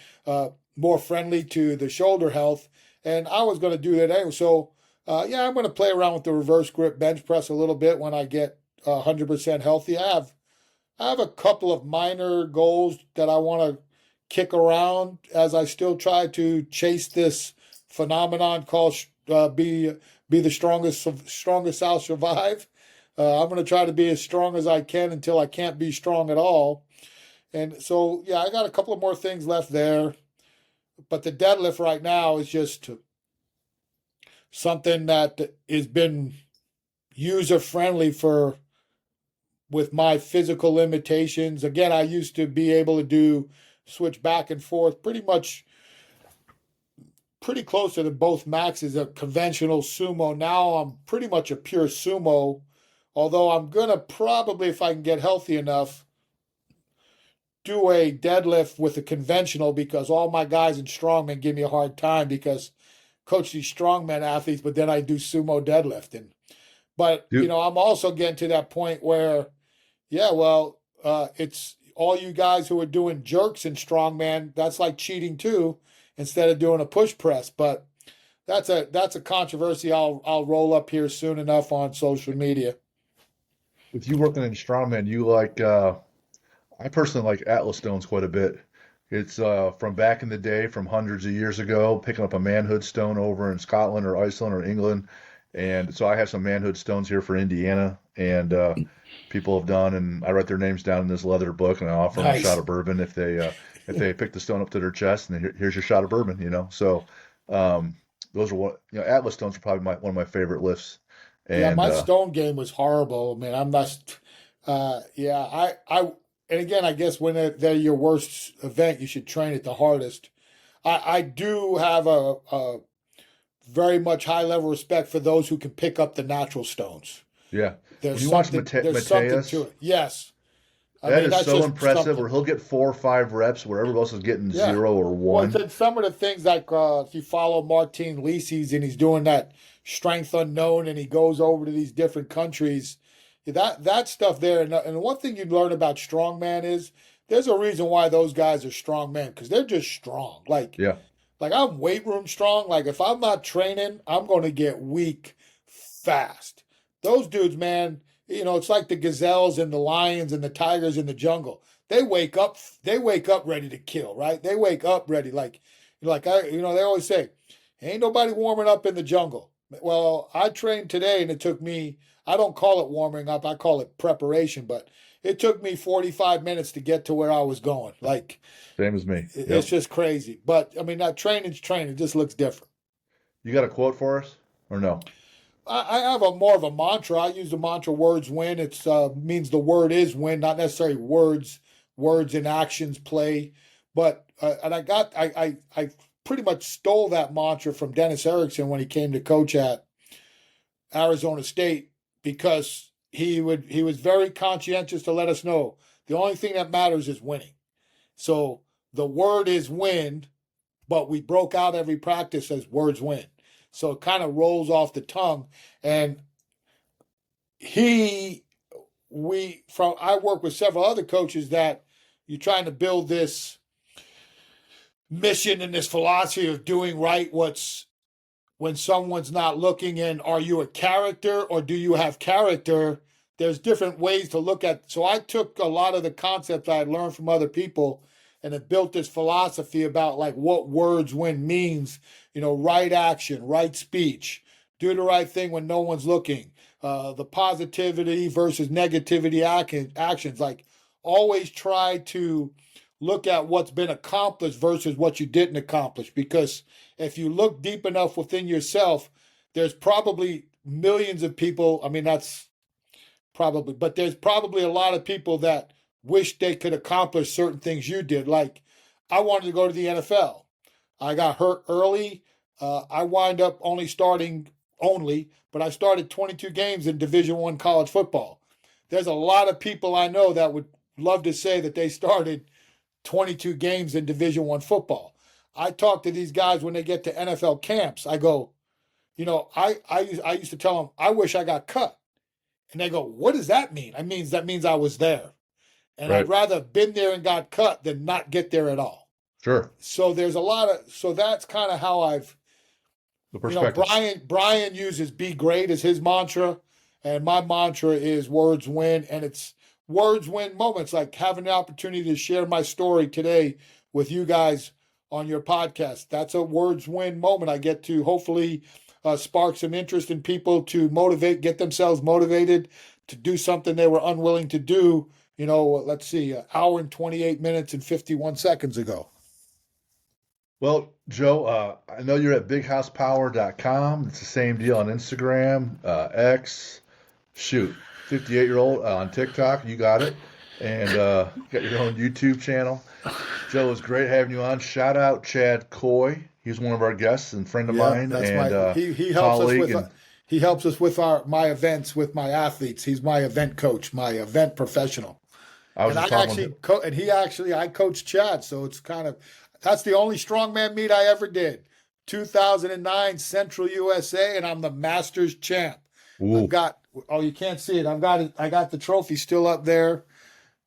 more friendly to the shoulder health. And I was going to do that anyway. So, yeah, I'm going to play around with the reverse grip bench press a little bit when I get 100% healthy. I have a couple of minor goals that I want to kick around as I still try to chase this phenomenon called be the strongest I'll survive. I'm going to try to be as strong as I can until I can't be strong at all. And so, yeah, I got a couple of more things left there. But the deadlift right now is just something that has been user friendly with my physical limitations. Again, I used to be able to switch back and forth pretty close to both maxes of conventional sumo. Now I'm pretty much a pure sumo, although I'm going to probably, if I can get healthy enough, do a deadlift with a conventional because all my guys in strongman give me a hard time because I coach these strongman athletes, but then I do sumo deadlifting. But, You I'm also getting to that point where, yeah, well, it's all you guys who are doing jerks in strongman, that's like cheating too, instead of doing a push press. But that's a controversy I'll roll up here soon enough on social media. with you working in strongman, you I personally like Atlas stones quite a bit. It's from back in the day, from hundreds of years ago, picking up a manhood stone over in Scotland or Iceland or England, And so I have some manhood stones here for Indiana, and people have done, and I write their names down in this leather book, and I offer them a shot Nice. of bourbon if they pick the stone up to their chest, and here's your shot of bourbon, So um, those are Atlas stones are probably one of my favorite lifts, Yeah, and my stone game was horrible. Man, I'm not. Yeah, and again, I guess when they're your worst event, you should train it the hardest. I do have a very much high level respect for those who can pick up the natural stones. yeah, when There's you watch something. There's something to Mateus, it. Yes, I that mean is that's so just impressive. something. Where he'll get 4 or 5 reps, where everybody else is getting Yeah. 0 or 1. Then some of the things like if you follow Martin Lises and he's doing that strength unknown and he goes over to these different countries, that stuff there. And one thing you learn about strongman is there's a reason why those guys are strongmen because they're just strong. Yeah, Like I'm weight room strong. Like if I'm not training, I'm going to get weak fast. Those dudes, man, it's like the gazelles and the lions and the tigers in the jungle. They wake up ready to kill, right? They wake up ready they always say, ain't nobody warming up in the jungle. Well, I trained today and it took me, I don't call it warming up, I call it preparation, but it took me 45 minutes to get to where I was going. Like same as me. it's Yep. just crazy. But I mean, that training's training. It just looks different. You got a quote for us or no? I have a more of a mantra. I use the mantra "words win." It's means the word is win, not necessarily words. Words and actions play. But and I pretty much stole that mantra from Dennis Erickson when he came to coach at Arizona State because he was very conscientious to let us know the only thing that matters is winning. So the word is win, but we broke out every practice as words win. So it kind of rolls off the tongue. And I work with several other coaches that you're trying to build this mission and this philosophy of doing right what's when someone's not looking, and are you a character or do you have character? There's different ways to look at. So I took a lot of the concepts I had learned from other people and have built this philosophy about like what words win means, right action, right speech, do the right thing when no one's looking, the positivity versus negativity actions. Like always try to look at what's been accomplished versus what you didn't accomplish. Because if you look deep enough within yourself, there's probably millions of people. I mean, that's probably, but there's probably a lot of people that wish they could accomplish certain things you did. Like I wanted to go to the NFL. I got hurt early. I wind up but I started 22 games in Division I college football. There's a lot of people I know that would love to say that they started 22 games in Division I football. I talk to these guys when they get to NFL camps. I go, I used to tell them, I wish I got cut. And they go, what does that mean? That means I was there. And I'd Right. rather have been there and got cut than not get there at all. Sure. So so that's kind of how The perspective. Brian uses be great as his mantra. And my mantra is words win. And it's words win moments, like having the opportunity to share my story today with you guys on your podcast. That's a words win moment. I get to hopefully spark some interest in people to get themselves motivated to do something they were unwilling to do. Let's see, an hour and 28 minutes and 51 seconds ago. Well, Joe, I know you're at bighousepower.com. It's the same deal on Instagram, X, 58-year-old on TikTok. You got it. And you got your own YouTube channel. Joe, it was great having you on. Shout out Chad Coy. He's one of our guests and friend of mine That's and he helps us colleague. with he helps us with my events with my athletes. He's my event coach, my event professional. I was And just I talking actually I coached Chad, so it's that's the only strongman meet I ever did. 2009 Central USA, and I'm the Masters champ. Ooh. You can't see it. I got the trophy still up there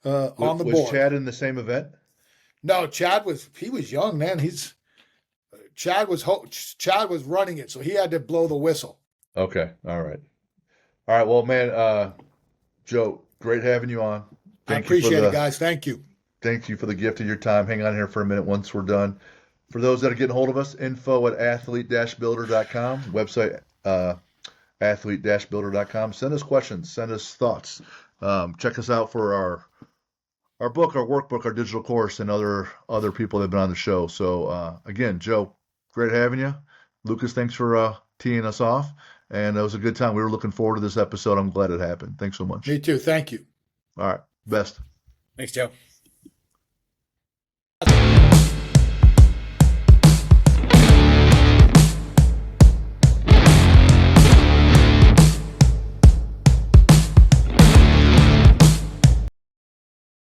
on the Was board. Chad in the same event? No, he was young, man. Chad was running it, so he had to blow the whistle. Okay. All right. All right. Well, man, Joe, great having you on. I appreciate it, guys. Thank you. Thank you for the gift of your time. Hang on here for a minute once we're done. For those that are getting hold of us, info@athlete-builder.com, website athlete-builder.com. Send us questions. Send us thoughts. Check us out for our book, our workbook, our digital course, and other people that have been on the show. So again, Joe, great having you. Lucas, thanks for teeing us off. And it was a good time. We were looking forward to this episode. I'm glad it happened. Thanks so much. Me too. Thank you. All right. Best. Thanks, Joe.